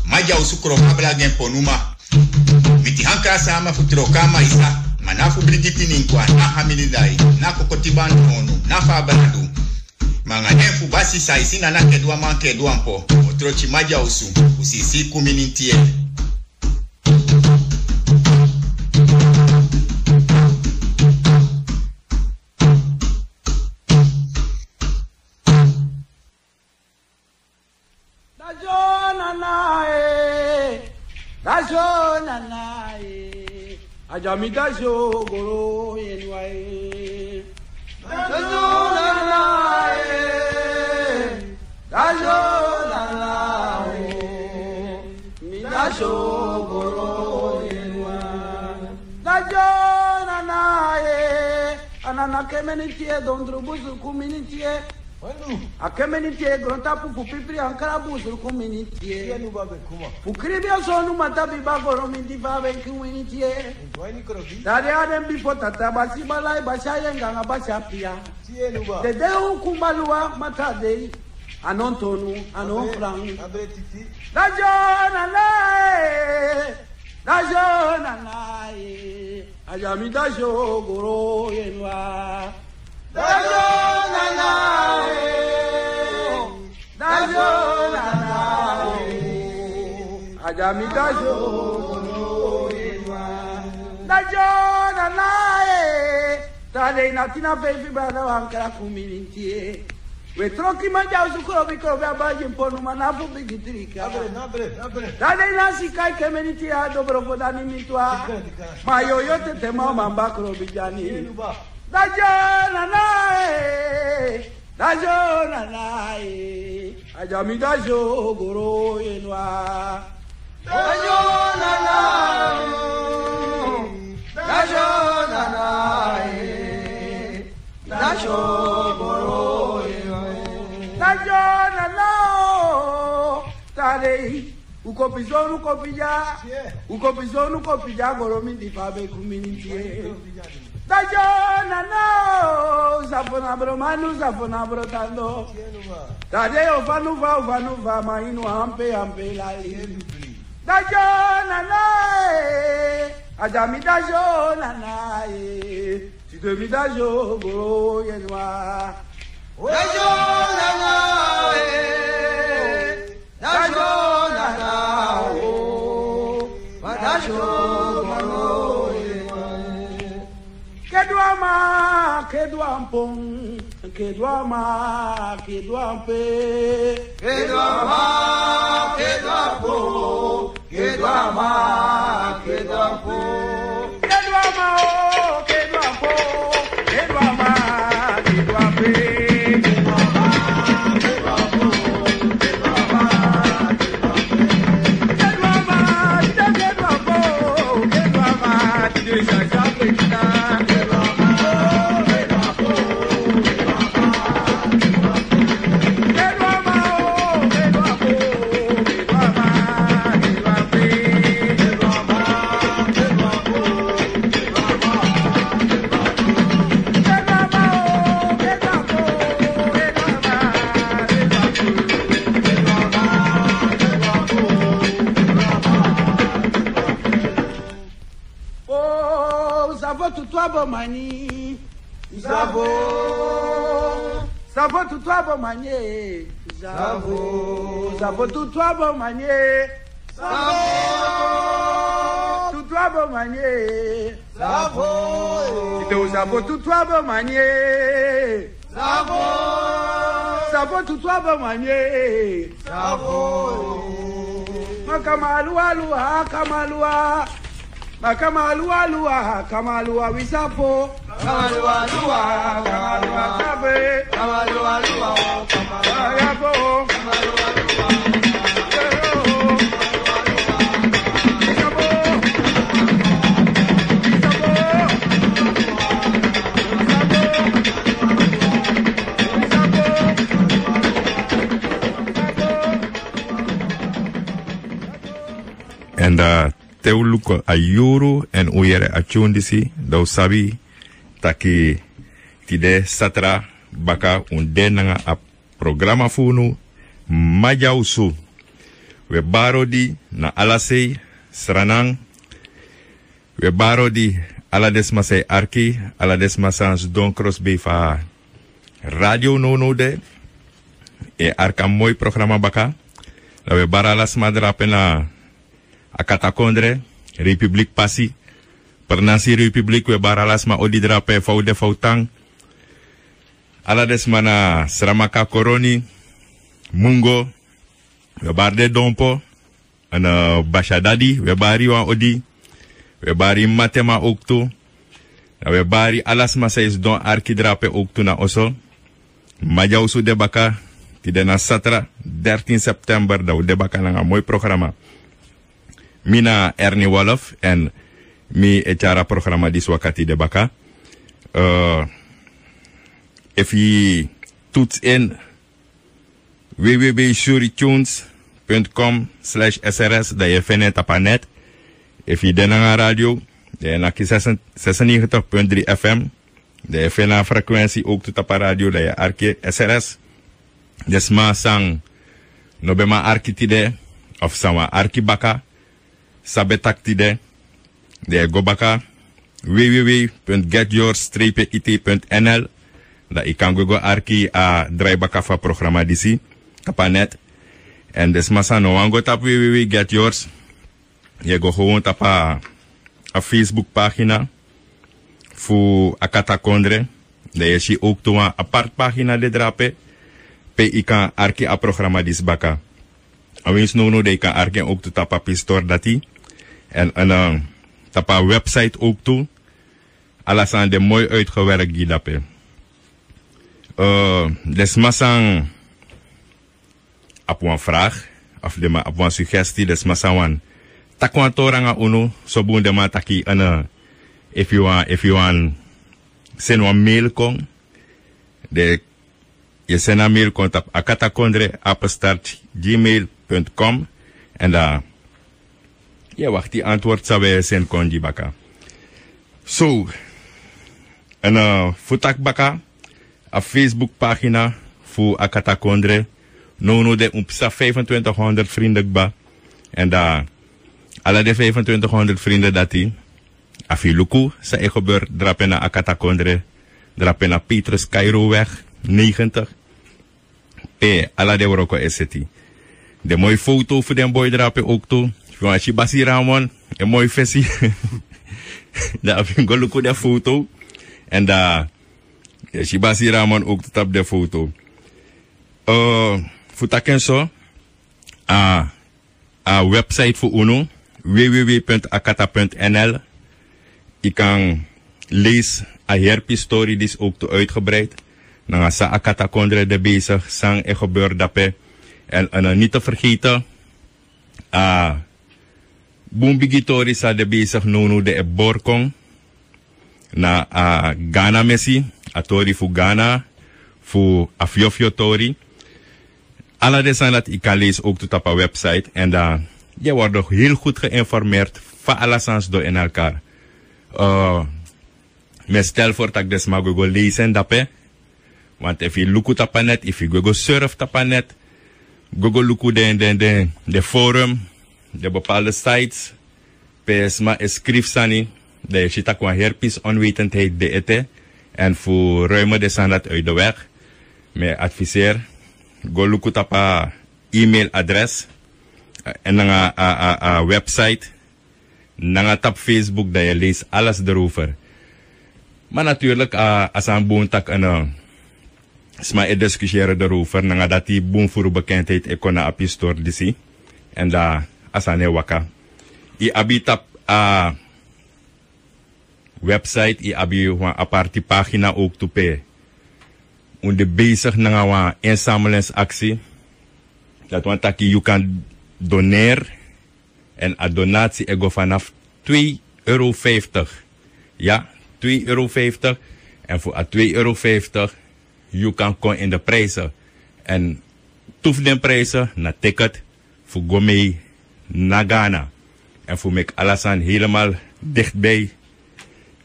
maja usu krokabla gen ponuma miti hankra sama futrokama isa manafu brigiti ninkwa na hamilidai na kokotiban onu na fabradu manganefu basi saisina na kedwa mankedwa mpo otrochi maja usu usisi kuminintie Ajamida jogoro yenwae anana kemenitie dondrubuzu kuminitie a kemenitie gronta pupu pipri ankara buzu kuminitie pukribia sonu matabi bagoro mindi babe kuminitie dare adem bifo tata basi balai bashayenga ngabashapia dede ukumbalua matade anontonu anonfran dajona nae ajamida jogoro yenwa dajona nae ajamida jogoro yenwa dajona nae tade natina baby brother wankara kuminintie we troki manja usukuro biko babaje mponu manafu bigitrika nabre dale nasi kai kemeniti ado brofodani mitwa mayo yote tema mambakro bijani dajona nae ajamida jogoro yenwa dajona nae dajogoro Najona no tare ukopizonu kopija goromi di fabe kumintie Najona no zapona brotando tare ovanuva mainu ampe lali Najona nae ajamida jona nae tidemida jogo yenwa Dajona mani Zavo tutwabo manye Zavo tutwabo manye tutwabo manye Zavo tutwabo manye Zavo tutwabo manye Kamaluwa wisapo Kamaluwa sabe Kamaluwa and teuluko ayuru en uyere achundisi do sabi taki tide satra baka undenanga a programa funu Majausu. We baro di na Alasei, Sranang. We baro di aladesma say arki, aladesma sans Don Crosby fa Radio Nono de. E arka mooi programma baka. La we baralas madrape na Akatakondre, Republiek Passi. Pernasi Republiek we baralas ma odi drape faude fautang. Aladesma na Sramaka Koroni, Mungo, we barde Dompo, en Bashadadi, we bari wa odi. We bari Matema ook toe. We bari alasma says don arki drape ook toe na oso. Majausu debaka. Tide na Satra 13 September da we debaka na een mooi programma. Mina Ernie Wolf en mi echara programma dis wakati debaka. If je toets in www.shuritunes.com/srs da je vindt op net. If je denna radio, de na 96.3 FM, de fena frequentie ook tot op radio, de je arke SRS. Desma sang no bema arkitide of sama arkibaka sabetaktide de gobaka www.getyours-it.nl da ikan go arki a draibaka fa programma disi kapanet en desma sang no wango tap www.getyours. Je go gewoon op a Facebook pagina voor Akatakondre. Dat je ook toe een apart pagina de drape. Pe ikan arki a programma dis baka. Awins no de ikan arki ook toe tapa pistor dati. En tapa website ook toe. Alles aan de mooi uitgewerkt die dape. Desmasang op een vraag. Of de ma op een suggestie. Desmasang takwantoranga uno sobunde mataki ana if you want send one mail kong de je send een mail kong op akatakondre@gmail.com en ja wacht die antwoord zou wij send kong die baka so en futak baka a Facebook pagina voor Akatakondre no de upsa 2500 vrienden ba en alle de 2500 vrienden dat hij afiluku sa egebeur drapen na Akatakondre drapen na Petrus Cairoweg 90 p alle de woroko eseti de mooie foto voor den boy drapen ook toe van als je Basi Ramon een mooi versie daar afin goluku de foto en daar als je Basi Ramon ook tot op de foto futaken zo a website voor uno www.akata.nl. Ik kan lezen a herpie-story, die is ook te uitgebreid. Dan sa Akatakondre de bezig, sang en gebeurt dape. En niet te vergeten, Boombigitori sa de bezig nono de Borkong. Na Ghana Messi, a tori voor Ghana, voor Afiofio tori. Alle de zijn dat ik kan lezen ook tot op a website. En je wordt nog heel goed geïnformeerd van alles door in elkaar. Me stel voor dat ik dus mag go lezen dape. Want if you look op net, if you go surf op net, go look de forum, de bepaalde sites, pesma schrijf sani, de chita kwa herpes onwetendheid de ete, en voor ruimen de zijn dat uit de weg. Me adviseer, go look op e-mailadres. En dan een website. Dan op Facebook dat je leest alles erover. Maar natuurlijk, als een boontak en sma discussiëren erover, dan dat die boon voor bekendheid ik kon op je store disi. En daar als een waka. Je abitap website, je abi een aparte pagina ook toepe. Onder bezig naar een inzamelingsactie. Dat want dat je kan doneer en a donatie ego vanaf €2,50. Ja, €2,50. En voor a €2,50 je kan komen in de prijzen. En toef den prijzen na ticket voor go mee naar Ghana. En voor mij alles aan helemaal dichtbij.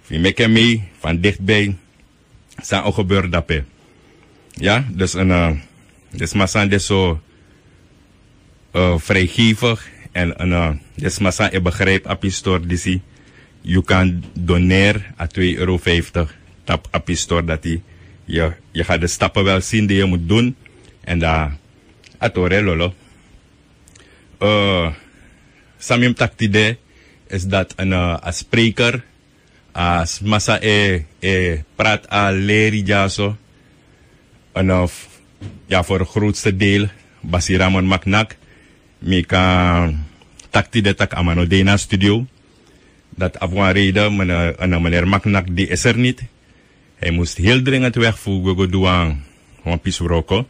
Voor mij mee van dichtbij. Zijn ook gebeurd daarbij. Ja, dus een dus maar zijn dus zo vrijgevig. En dus massa je begrijpt op je store disi. Je kan doneren à €2,50 tap op je store dat je gaat de stappen wel zien die je moet doen. En daar atore lolo. Samim taktide is dat als spreker, als massa praat a leri jaso. En ja, voor het grootste deel, Basi Ramon Maknak, me kan taktide tak amano dena studio. Dat af een reden, meneer Maknak die is er niet. Hij moest heel dringend weg voor we doen een pisroko.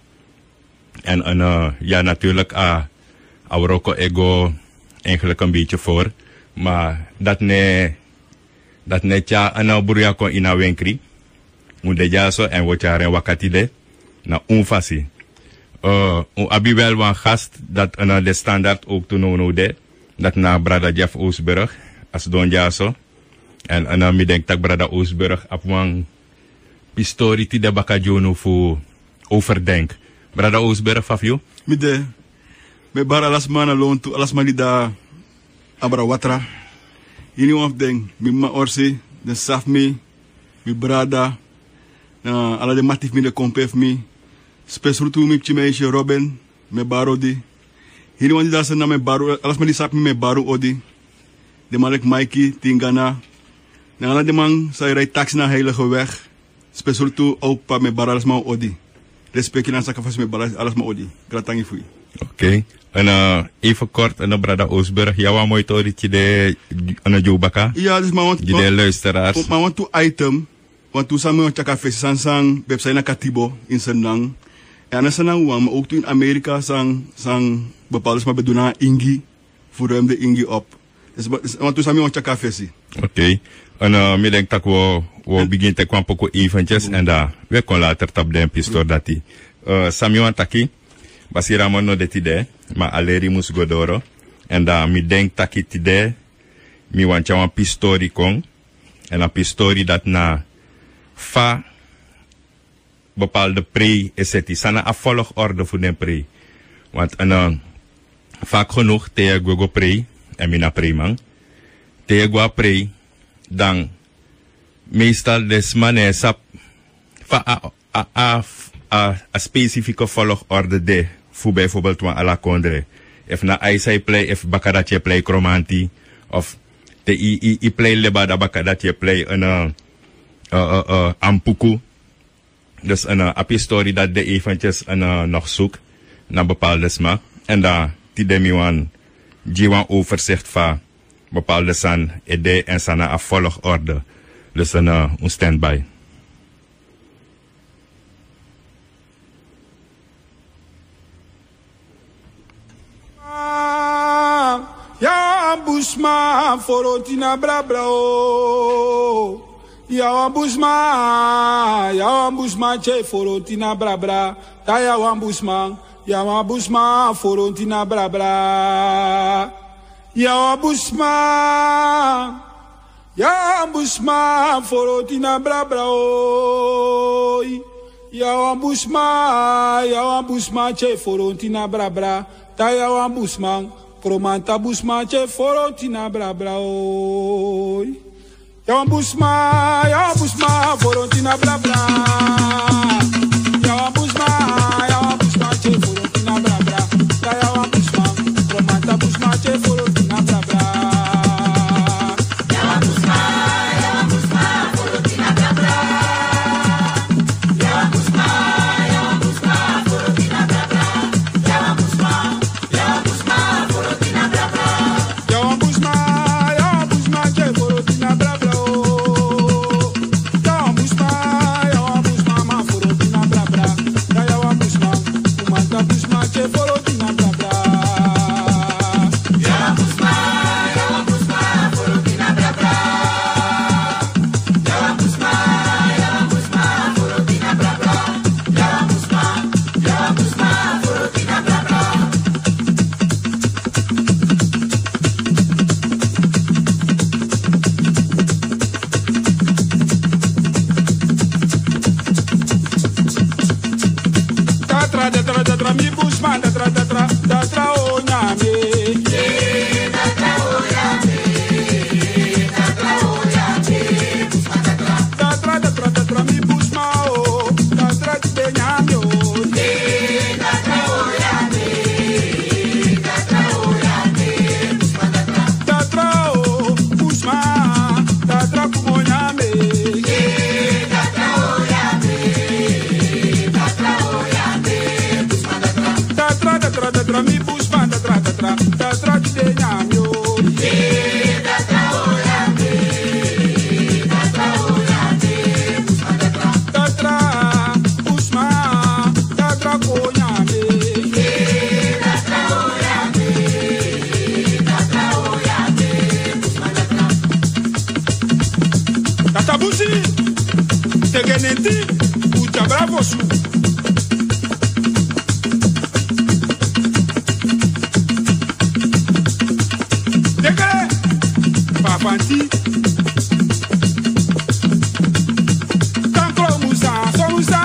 En ja, natuurlijk, Roko ego eigenlijk een beetje voor. Maar dat net ja, burya kon ina wenkri. Moet de jaso en wat jaren wakati de. Na unfasi. Abi wel een gast dat de standaard ook te noemen de. Dat na brada Jeff Oosburg. Als don jaso. En mi denk dat brada Oosburg op een pistori die de bakajono voor overdenk. Brada Oosburg, Fafio? Me bara alas man alone to alas manida abra watra. Ini one of them, mi ma orsi, de saf mi brada, ala de matif mi de kompef mi, spesru tu mi chimeishe Robin, me baro di. Ini one da na me baro, alas mani sap mi me baro odi. De malek Mikey, Tingana. Na ala de man sa rai taxi na heilige weg. Spesru tu opa me bara alas ma odi. Respect na sakafas me bara alas ma odi. Gratangi fui. Oké. En even kort, en brada Oosburg, jouw mooi toritje de Jobaka? Ja, dus maar want de luisteraars. Maar want to item, want to samen met café sang website na Katibo in Senang. En dan sang maar ook in Amerika sang bepaalde maar bedoelen Ingi voor hem de Ingi op. Dus want to samen met café si. Oké. En ik denk dat we beginnen te kwam poco eventjes en daar we kon later tap de pistool dat die. Samuel Taki. Basi Ramon no de tide, ma aleri mus godoro. En da mi denk taki tide, mi want een pistori kong. En een pistori dat na fa bepaalde pre is het. Sana a volgorde voor den pre. Want vaak genoeg te go pre, en mi na pre man. Te go pre, dan meestal des mannen sap fa a specifieke volgorde de voor bijvoorbeeld een ala kondre. If na aisai play, if bakadatje play kromanti, of de i play leba da bakadatje play een ampuku. Dus een apistorie dat de eventjes nog zoek naar bepaalde smaak. En dan die demi wan jiwan overzicht van bepaalde san ede en sana a volgorde. Dus een standby. Ya Bushman forotina brabra o. Ya Bushman che forotina brabra. Ta ya Bushman forotina brabra. Ya Bushman forotina brabra o. Ya Bushman che forotina brabra. Ta ya Bushman Promanta Bushman che forotina brabra oi. Ya Bushman forotina brabra. Ya Bushman che forotina brabra. Ya Bushman Promanta Bushman che forotina brabra. Ya Bushman forotina brabra. Ya Bushman forotina brabra. Ya Bushman forotina Tatra mi Busman, tatra di de nyam yo. Tatabusi, tegenenti, uta bravo su. Tegele, papanti. Kankro musa, so musa,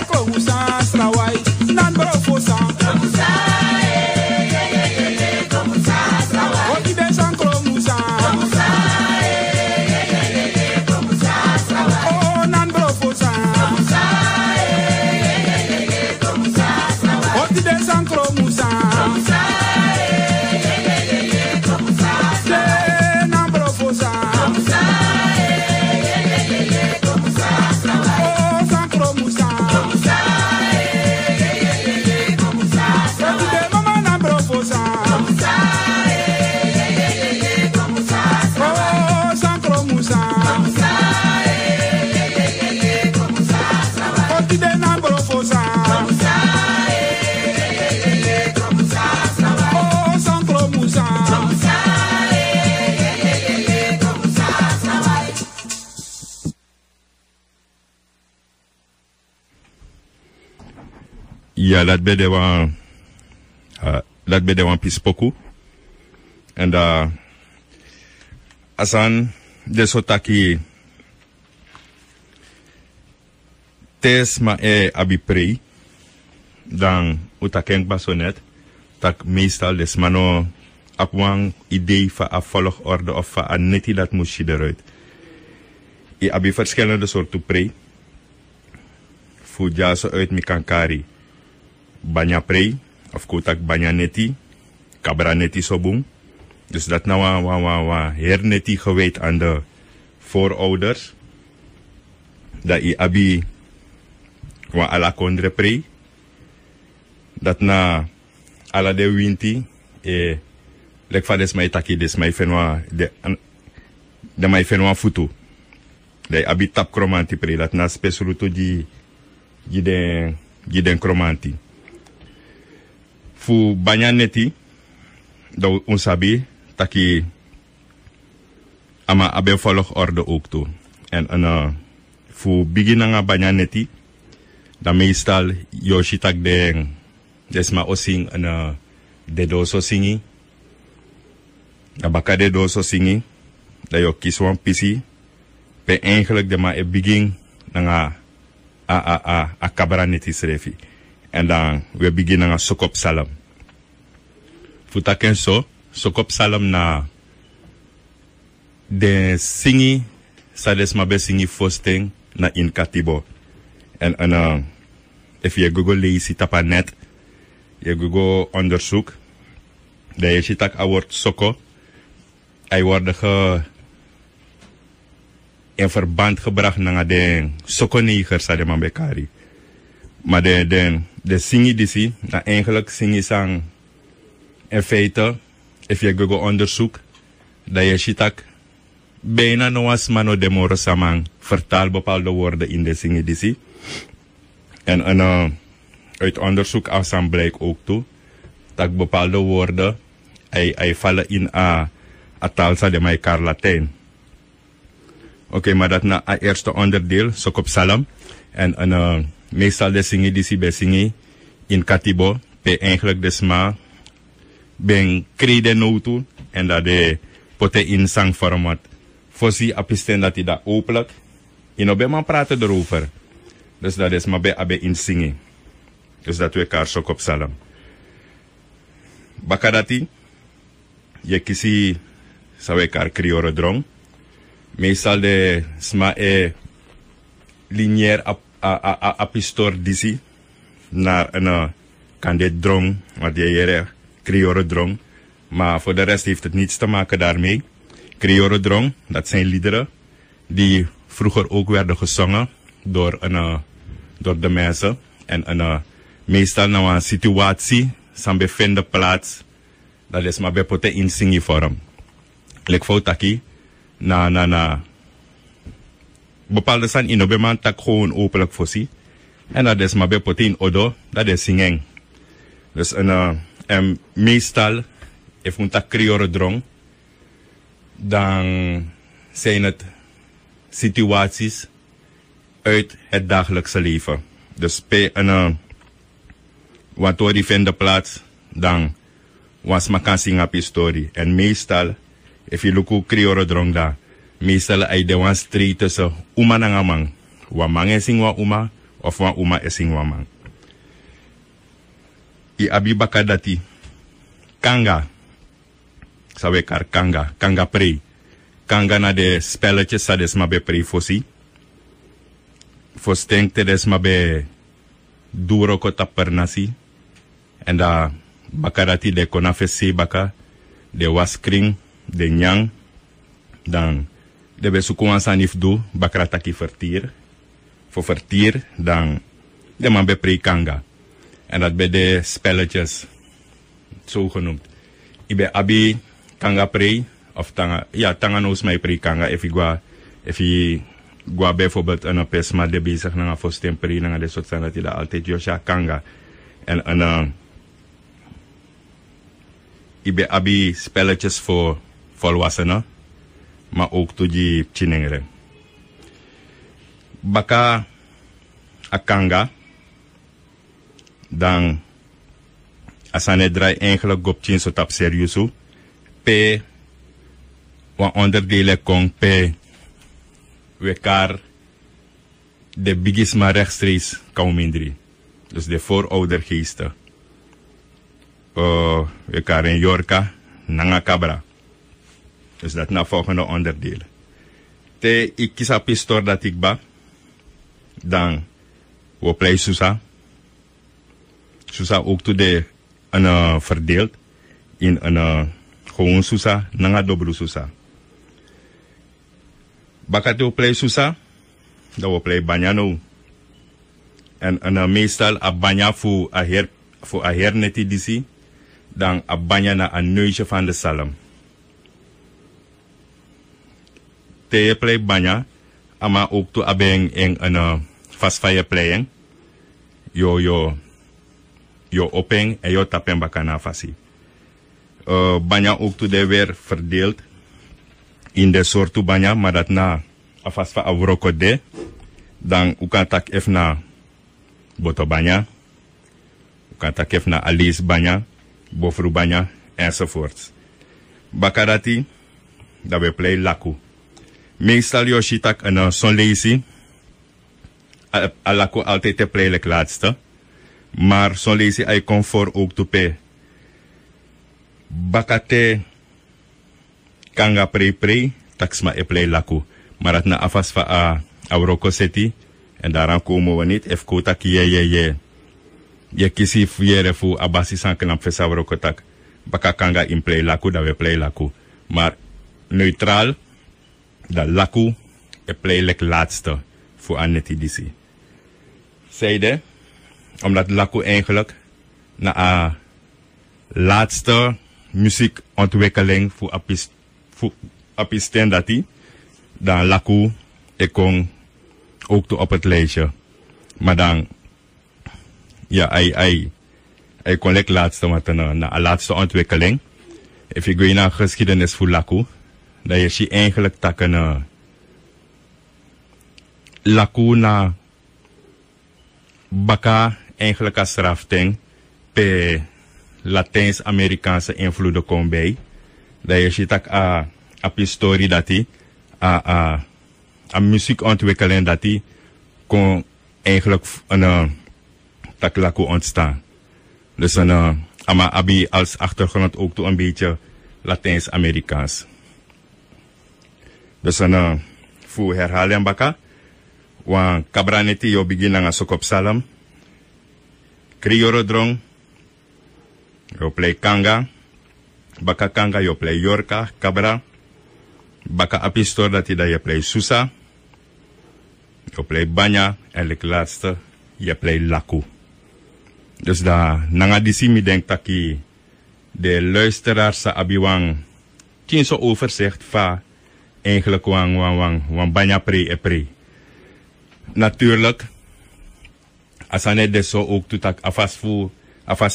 klo musa, strawai, nan bro fosa. Musa, klo musa, strawai. Oti de sankro musa. Ja, dat bede wan pispoku. En asan de sotaki tes ma abi prei dan utakenk basonet tak meestal des mano apwang idee van a volgorde of van a neti dat moest je eruit. I abi verschillende soorten prei. Voor jasa uit mi kankari. Banya prei, of kotak banya neti, kabra neti sobung. Dus dat nou wa herneti gewijd aan de voorouders. Dat i abi wa ala kondre prei. Dat na ala de winti lek fa des mai taki des mai fenwa de mai fenwa futu. De abi tap kromanti prei dat na spesuluto di den kromanti. Fu banyaneti da unsabi taki ama abe volgorde ook toe. En fu beginnanga banyaneti da meestal yoshitak de desma osing de doso singi. Da baka de doso singi da yo kiswan pisi pe eigenlijk de ma e begin nanga a kabraneti srefi. En dan we beginnen aan sokop salam. Futaken so, sokop salam na de singi sa des mabe singi fosting na in katibo. En if je Google leest tapa net, je Google onderzoek, dat je ziet dat woord soko, hij wordt in verband gebracht naar de sokonegers sa de mambekari. Maar de singi disi, na eigenlijk singi sang in feite, if je Google onderzoek, dat je ziet dat bijna noas mano de moro samang vertaal bepaalde woorden in de singi disi. En uit onderzoek afstaan blijkt ook toe, dat bepaalde woorden, hij vallen in a taal sa de maikar Latijn. Oké, maar dat na a eerste onderdeel, sokop salam, en meestal de singi disi bij singi in katibo, pe eigenlijk desma ben krede notu en dat de pote in sang format. Voorzie apisten dat hij dat openlijk, in obe man praten erover. Dus dat is maar bij abe in singi. Dus dat we elkaar sokop salam. Bakadati, je kisi sa we elkaar kriore drong. Meestal de sma lineair apistor disi naar een kandidaat drong, wat je kriore drong. Maar voor de rest heeft het niets te maken daarmee. Kriore drong, dat zijn liederen die vroeger ook werden gezongen door de mensen. En Meestal na een situatie, san bevinden plaats, dat is maar bepote in singivorm. Lek fout taki, na bepaalde san in man tak gewoon openlijk voorzien. En dat is maar bepote in odo, dat is zingen. Dus en meestal, if een tak kriore drong, dan zijn het situaties uit het dagelijkse leven. Dus bij een wat die vinden plaats, dan was maar kan zingen op historie. En meestal, if je look hoe kriore drong daar, meestal ay de wan street tussen uma na ngamang. Wamang e sing wa uma, of wa uma e sing wamang. I abibaka dati, kanga, sawe kar kanga prei. Kanga na de spelletjes sa des ma be prei fosi. Fos te des ma be duro ko tapper nasi. En da bakarati de konafesi baka, de waskring, de nyang, dan de be sukuan sanif do, bakrataki vertier. Voor vertier, dan de man be prei kanga. En dat bij de spelletjes, zo genoemd. Ik ben abi kanga prei, of tanga, ja, tanga noos mij prei kanga, if je gua bijvoorbeeld een pesma de bezig na voor stemperi, na de soort zijn dat je daar altijd josja kanga. En ik ben abi spelletjes voor volwassenen, maar ook toe die chinengeren. Baka a kanga, dan asane draai eigenlijk gopchin so tap serieusu pe wa onderdelen kon pe wekar de bigisma rechtstreeks kaumindri. Dus de vooroudergeesten. Wekar in Yorka, Nanga Cabra. Dus dat na volgende onderdeel. Te ik kies a pistor dat ik ba, dan we play Susa. Susa ook toe de verdeeld in een gewoon Susa, nanga dobro Susa. Bakate we play Susa, dan we play Banyano. En meestal a Banya voor a herneti disi, dan a Banya na een neusje van de salm. Te play Banya, ama ook toe abeng in een fastfire playing. Yo open en yo tapen bakana fasi. Banya ook toe de weer verdeeld in de soortu banya, maar dat na afas va avroko de, dan u kan tak ef na boto banya, u kan tak ef na alis banya, bofru banya, enzovoorts. Bakarati, dat we play laku. Meestal yo shitak een son lazy, a laku altijd te play lek laatste. Maar zo'n lazy ay comfort ook toepe. Bakate kanga prei taksma e play laku. Maar het na afas va a roko seti. En daaraan komen we niet.Ef kotak je kisi fiere fu abasi san knap fesa roko tak. Baka kanga in play laku, dat we play laku. Maar neutraal, dat laku e play lek laatste voor aan net disi. Zeide, omdat laku eigenlijk na a laatste muziekontwikkeling voor apisten dat die, dan laku ik kon ook toe op het lijstje. Maar dan, ja, hij kon lek laatste, want na a laatste ontwikkeling, if je naar geschiedenis voor laku, dan is je eigenlijk takken laku na baka eigenlijk als rafting pe Latijns-Amerikaanse invloeden komt bij. Dat je ziet ook a historie dat die a muziekontwikkeling dat die kon eigenlijk een taklaku ontstaan. Dus ama abi als achtergrond ook toe een beetje Latijns-Amerikaans. Dus voor herhalen baka. Wan kabraneti yo begin nga sokop salam. Krioro drong. Yo play kanga. Baka kanga yo play yorka, kabra. Baka apistor dat je play susa. Yo play banya. En lek laatste, je play laku. Dus da nanga disi mi denk taki de luisteraars sa abiwang tien zo overzicht van eigenlijk wan banya pre. Natuurlijk, als aan het zo ook toetak afas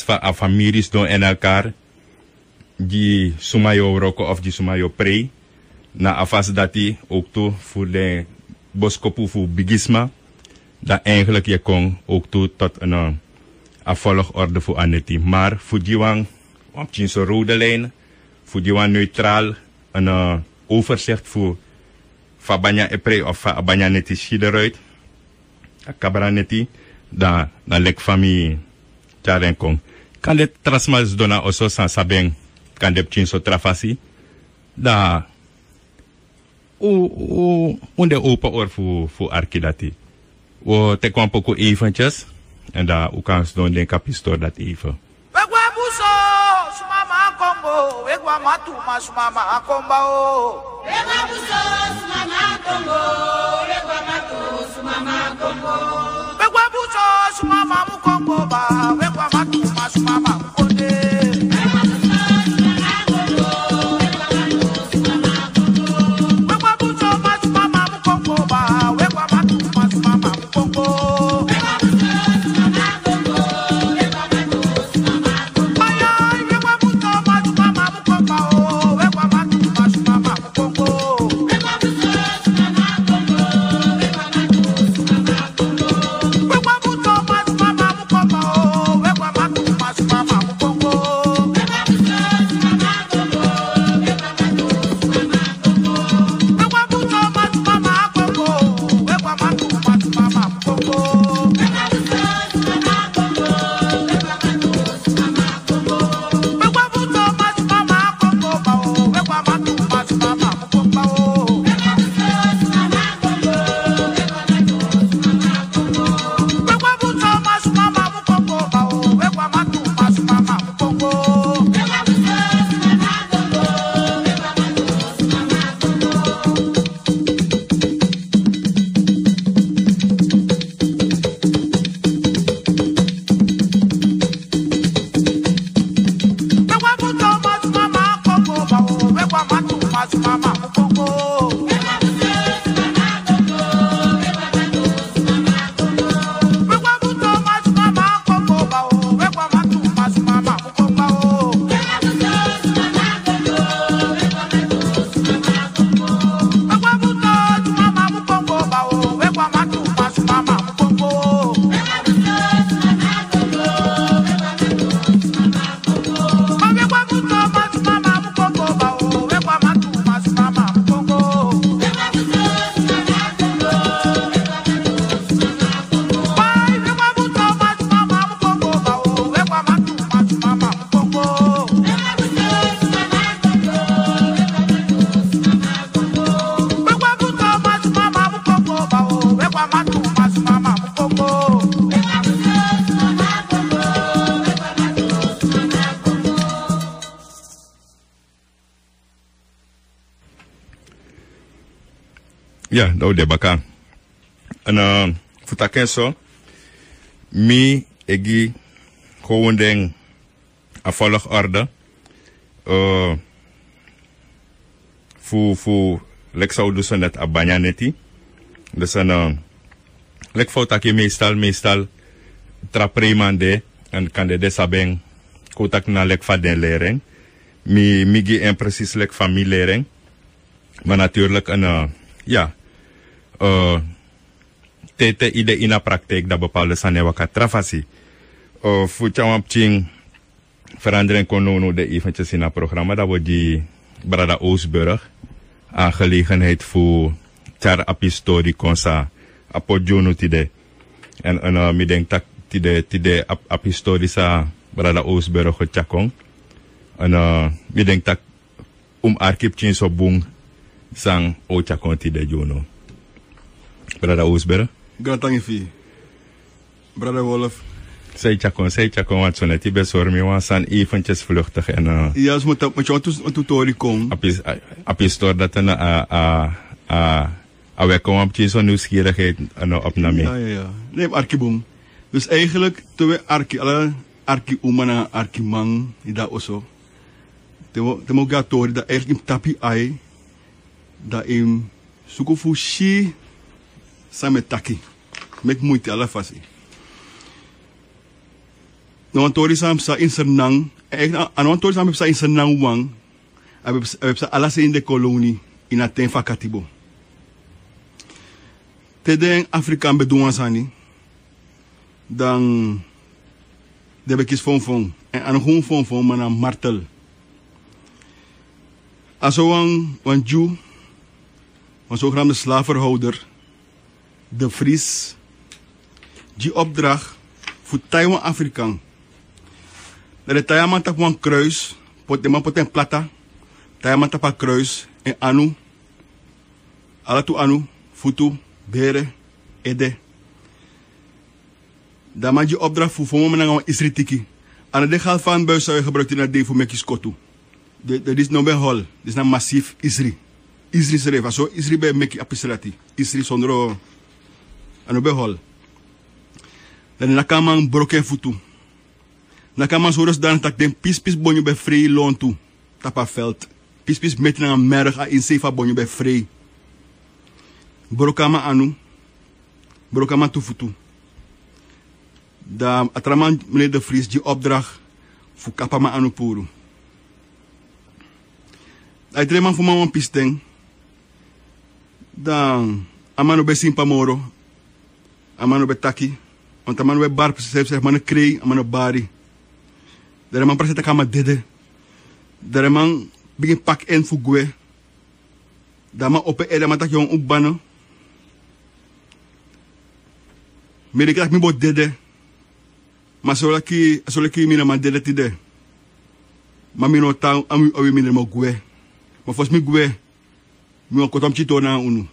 van families doen en elkaar, die sumayo roko of die sumayo pre, na afas dat die ook toe voor de boskopu voor bigisma, dat eigenlijk je kon ook toe tot een volgorde voor aneti. Maar voor die wang, op die zo rode lijn, voor die wang neutraal, een overzicht voor Fabanya Epre of Fabanya Neti Schiederuit, Kabra Neti, da lek famille Tjarenkong. Kan dit trasmas dona oso san sabeng, kan dit chinso trafasi, da unde open oor voor arkidati. O te kwam poko eventjes, en da u kan doen den kapistor dat even. Congo, wegwa matu masumama akomba o. Wegwa buso sumama Congo, wegwa matu sumama Congo. Wegwa buso sumama mukongo ba, wegwa matu masumama mukonde. Wegwa buso sumama Congo, wegwa matu sumama Congo. Wegwa buso masumama mukongo ba, wegwa matu masumama mukongo. Wegwa buso sumama Congo, wegwa matu sumama Congo. Ayo, wegwa buso masumama mukongo, wegwa matu masumama mukongo. Wegwa buso sumama Congo, wegwa matu sumama Congo. Wegwa buso masumama mukongo, wegwa matu masumama mukongo. Wegwa buso sumama Congo, wegwa matu sumama Congo. Wegwa buso masumama Congo, wegwa matu masumama mukongo. Wegwa buso sumama Congo, wegwa matu sumama Congo. Wegwa buso masumama Congo ba o, wegwa matu masumama mukongo ba o. Wegwa buso sumama Congo, wegwa matu sumama Congo. Wegwa buso masumama mukongo ba o, wegwa matu masumama mukongo. Wegwa buso sumama Congo, wegwa matu sumama Congo. Wegwa buso masumama Congo ba o, wegwa matu masumama mukongo. Wegwa buso sumama Congo, wegwa matu sumama Congo. Wegwa buso masumama Congo ba o, wegwa matu masumama mukongo ba o. Wegwa buso sumama Congo, wegwa matu sumama Congo. Wegwa buso sumama mukongo ba o, wegwa matu masumama mukongo. Wegwa buso sumama Congo, wegwa matu sumama Congo. Wegwa buso masumama mukongo ba o, wegwa matu masumama mukongo. Wegwa buso sumama Congo, wegwa matu sumama Congo. Wai wegwa buso masumama mukongo ba o, wegwa matu masumama mukongo. Wegwa buso sumama Congo, wegwa matu sumama Congo. Wegwa buso masumama mukongo ba o, wegwa matu masumama mukongo. Wegwa buso sumama Congo, wegwa matu sumama Congo. Ja, nou de baka. En futaken zo, mi egi gewoon den a volgorde. Fu lek zou dus net a banyaneti. Dus lek foutake meestal trapremande en kan de sabeng kotak na lek van den lering. Mi gi en precies lek familie lering. Maar natuurlijk ja, tete ide in de praktijk dat bepaalde sanewa kan trafasi. Voor jou ching verandering konono de eventjes in het programma dat we die Brada Oostburg aangelegenheid voor char apistori konsa apodjono tide. En mi denk dat tide apistori sa Brada Oostburg het chakong. En mi denk dat arkip chin so bung sang o chakong tide jono. Brada Oostburg. Gratangi fi. Brother Wolf. Zij chakon wat zo net. Die bezorg me was aan eventjes vluchtig en Ja, ze moet met jou een tutorial komen. Apistor dat een wij komen op zo'n nieuwsgierigheid en op naar me. Ja. Neem Arkiboom. Dus eigenlijk, toen we arki umana arki mang, ida oso. Temo gatori, dat eigenlijk in tapi ai, dat in sukufushi, samen taki. Met moeite, alle fasi. Nou, een tori sam sa in Sernang, eigenlijk, een tori sam sa in Sernang wang, heb sa alles in de kolonie, in Aten Fakatibo. Teden Afrikaan bedoelen sani, dan de bekis fon en aan gewoon fon maar een martel. Als een Jew, een zogenaamde slavenhouder, de Vries, die opdracht voor Taiwan Afrikaan. Dat de Taiwan tap een kruis, pot en plata, Taiwan tap een kruis en anu, alatu anu, futu, bere, ede. Dan maak je opdracht voor me naar Isri tiki. En de gal van buis zou je gebruiken naar de voor mekis kotu. Dat is nou bij hol. Dat is nou massief Isri. Isri schreef. Zo Isri bij meki apisrati. Isri zonder en bij hol. Dan nakaman broken futu. Nakaman zo dan tak den pis bonjo bij vrij loon toe. Tapa veld. Pis met naar een merg a in sefa bonjo bij vrij. Brokama anu. Brokama tu futu. Da atraman meneer de Vries die opdracht voor kapama anu puru. Hij treman voor mama pisteng. Dan amano be simpa moro. Amano be taki. Want amano be bar zeg man krei amano bari. Daar man presenta kama dede. Daar man begin pak en voor gwe. Daar man op ede man tak jong ubano. Mede krak mi bo dede. Maar zoals ik mina man dede tide. Maar mino tang awi mina mo gwe. Maar volgens mij gwe. Mi kotom chito na unu.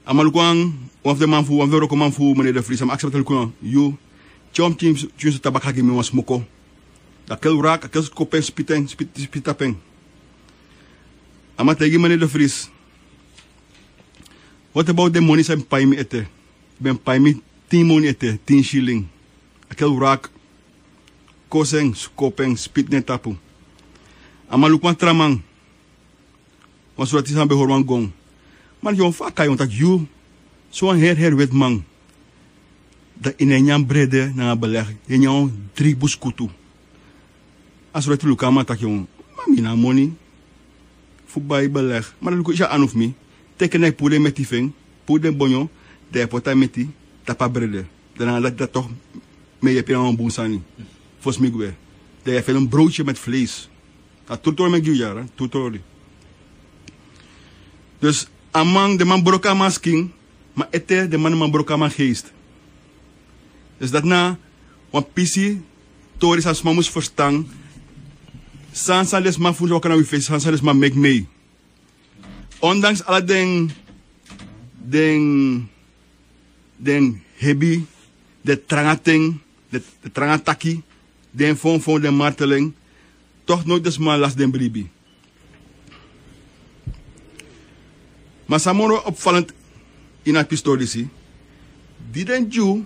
Amalukwang of de man fu of de rokoman fu meneer de Vries am accepte lukwang. You chom chim tabak hagi mi was smoko. Da kel rak, kel kopen spitapen. Amategi meneer de Vries. What about the money sem pay me ete? Ben pay me 10 money ete, 10 shilling. Akel rak, koseng, skopen, spit net tapu. Amalukwan tramang. Want zodat hij bij hoorwan gong. Maar joh, vaak kan je dat you. Zo'n her wet man. Dat in een jaar brede na beleg. In jou 3 buskutu. Als we het lukken, maar dat joh. Maar mina money. Voorbij beleg. Maar dat lukt je aan of me. Teken hij poeder met die ving. Poeder bonjo. De pota met die. Tapa brede. Daarna laat dat toch mee heb je aan een boensani. Volgens mij goed. Dat je veel een broodje met vlees. Dat tutor met je jaren. Tutor. Dus amang de man broka masking, maar ete de man broka man geest. Dus dat na, want pisi, toris als man moest verstaan, sansa les man voelt wat we face, sansa les man make mee. Ondanks alle den hebi, de trangating, de trangataki, den fon de marteling, toch nooit des man las den bribi. Maar Samoro opvallend in het historici, die den Jew,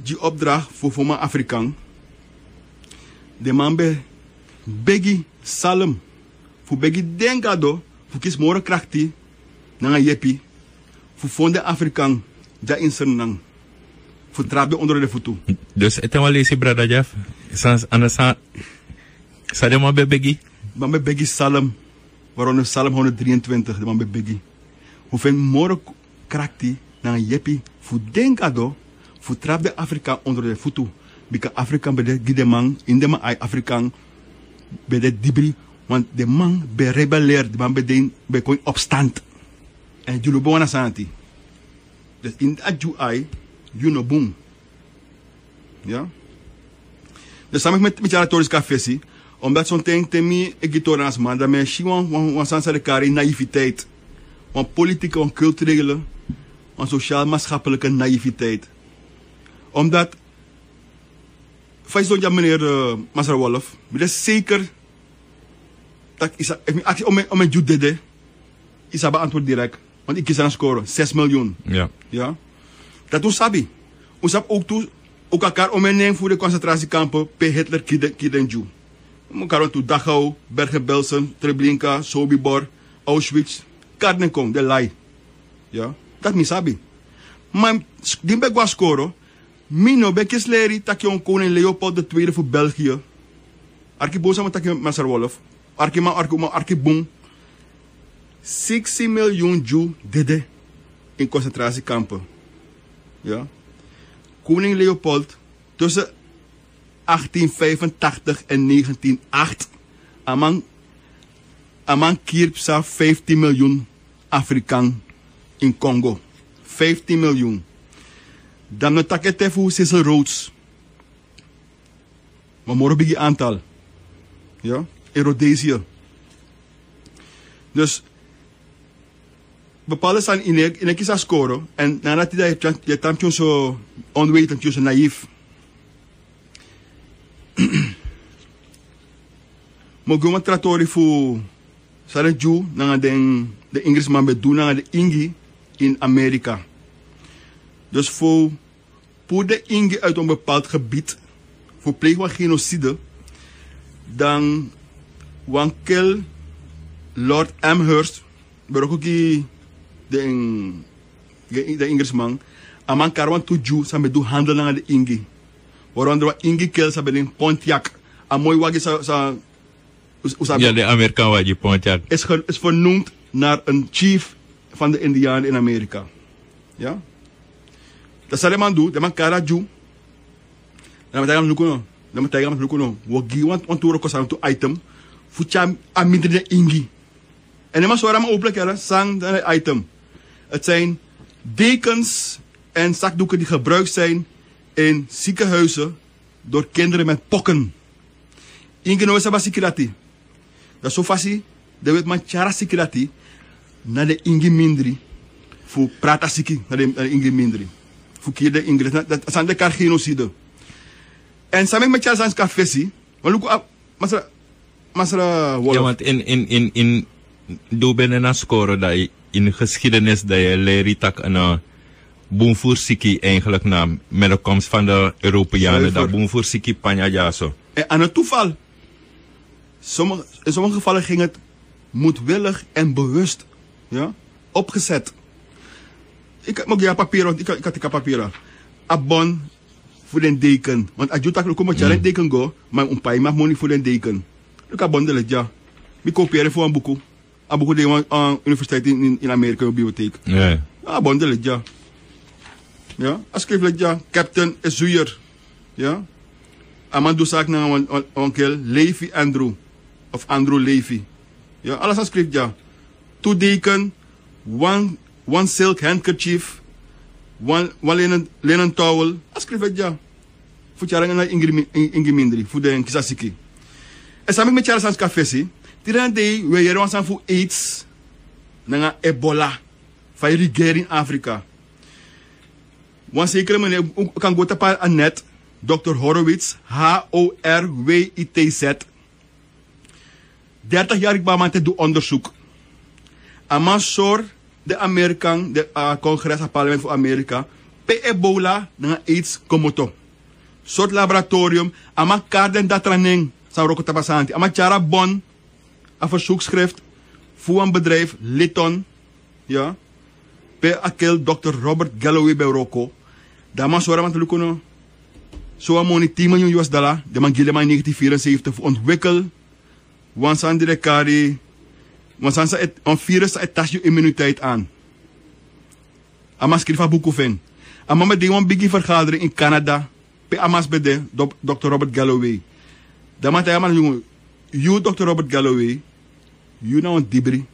die opdracht voor Foma Afrikaan, de man be begi salem, voor begi dengado, voor kies more krachti, na jepi, voor fonde Afrikaan, da in Sernang, voor trabe onder de voeten. Dus het is wel eens brada Jeff, sa de man be begi? Man be begi salem, waarom salem 123, de man be begi. Hoeveel more krakti na jepi voor denkado voor trap de Afrika onder de voeten. Bika Afrika bede gidemang in de man Afrikaan bede dibri want de man be rebelleer de man be kon opstand en jullie bona santi. Dus in de adju you know boom. Ja. Dus samen met jaren toris café omdat zo'n ding temi egitoras man dat me shiwan sansa de kari naïviteit. Want politieke en culturele, en sociaal-maatschappelijke naïviteit. Omdat, vijf meneer Masar Wolf, ik ben zeker dat ik om mijn Jude dede, is beantwoord direct. Want ik kies aan scoren, 6 miljoen. Ja. Ja. Dat doen sabi. Usap ook toe, ook elkaar om en voor de concentratiekampen per Hitler kiden Jew. Elkaar toe Dachau, Bergen-Belsen, Treblinka, Sobibor, Auschwitz, Karnenkong, de Lai. Ja, dat misabi. Maar die bek was scoren, mino bekjes leri tak je koning Leopold II voor België. Arkibosa met tak je Masarwolf, Arkibong. 60 miljoen Jew dede in concentratiekampen. Ja. Koning Leopold tussen 1885 en 1908 amang kierp sa 15 miljoen Afrikaan in Congo. 15 miljoen. Dan no takete fu Cecil Rhodes. Maar morgen bigi aantal. Ja, in Rhodesië. Dus bepaalde zijn in een kisa scoren en nadat je tampje zo onwetend, zo naïef. Mogu tratori fu sare Jew na de Engelsman be doen na de Ingi in Amerika. Dus voor de Ingi uit een bepaald gebied voor pleeg van genocide, dan wankel Lord Amherst, berokoki de Engelsman, aman karwan tu Jew sabe do handel na de Ingi. Waaronder wat Ingi kel sabe in Pontiac, a mooi wagi sa ja, de Amerikaan wat je Pontiac is vernoemd naar een chief van de Indianen in Amerika. Ja? Dat zal de man doen, de man kara Jew. Dan moet hij gaan lukken. Wagi want toeren kost to item, fucha amindre de Ingi. En de man zo raam openlijk sang dan het item. Het zijn dekens en zakdoeken die gebruikt zijn in ziekenhuizen door kinderen met pokken. Ingenomen sabah sikirati. Dat is zo fasi, de weet man chara sikirati na de Ingi mindri. Voor prata siki na de Ingi mindri. Voor kier de Ingrid. Dat zijn de kar genocide. En samen met chara sans kafesi. Maar look masra ja, want in do ben na scoren dat in geschiedenis dat je leert dat een boomvoersiki eigenlijk na met de komst van de Europeanen dat boomvoersiki panja zo. En aan het toeval. In sommige gevallen ging het moedwillig en bewust, ja, opgezet. Ik heb nog papier, ik had papier. Abon voor den deken, want als je tak kom met je deken go, maar een paar money voor den deken. Ik heb bondel ja. Ik kopiëren voor een boek. Een boek die aan universiteit in Amerika in bibliotheek. Ja. Bondel ja. Ja, als schrijf ja, Captain Ezuyer. Ja. Aman doe zaak naar onkel Levi Andrew. Of Andrew Levi. Ja, alles als schrijf ja. 2 deken, one silk handkerchief, one linen towel. Als schrijf ja. Voor jaren naar Ingimindri, voor de Kisasiki. En samen met jaren sans café, tiran de we jaren sans voor AIDS, na Ebola, van regering in Afrika. Want zeker meneer kan go tapar aan net, Dr. Horowitz, Horwitz. 30 jaar ik ba man te doen onderzoek. Ama sor de Amerikaan, de congres en parlement voor Amerika, pe Ebola na AIDS komoto. Soort laboratorium, ama karden datraneng, sa roko tapasanti. Ama chara bon, een verzoekschrift, voor een bedrijf, Litton, ja, pe akel Dr. Robert Galloway bij Roko. Dat man zorgen te lukken. Zo een 10 miljoen US dollar, de man gilde in 1974 voor ontwikkel. Want zijn direcari, want zijn een virus het tas je immuniteit aan. Amas schreef een boek van. Ama met die een biggie vergadering in Canada, pe amas bede, Dr. Robert Galloway. Dat man zei, jongen, you Dr. Robert Galloway, you nou een dibri.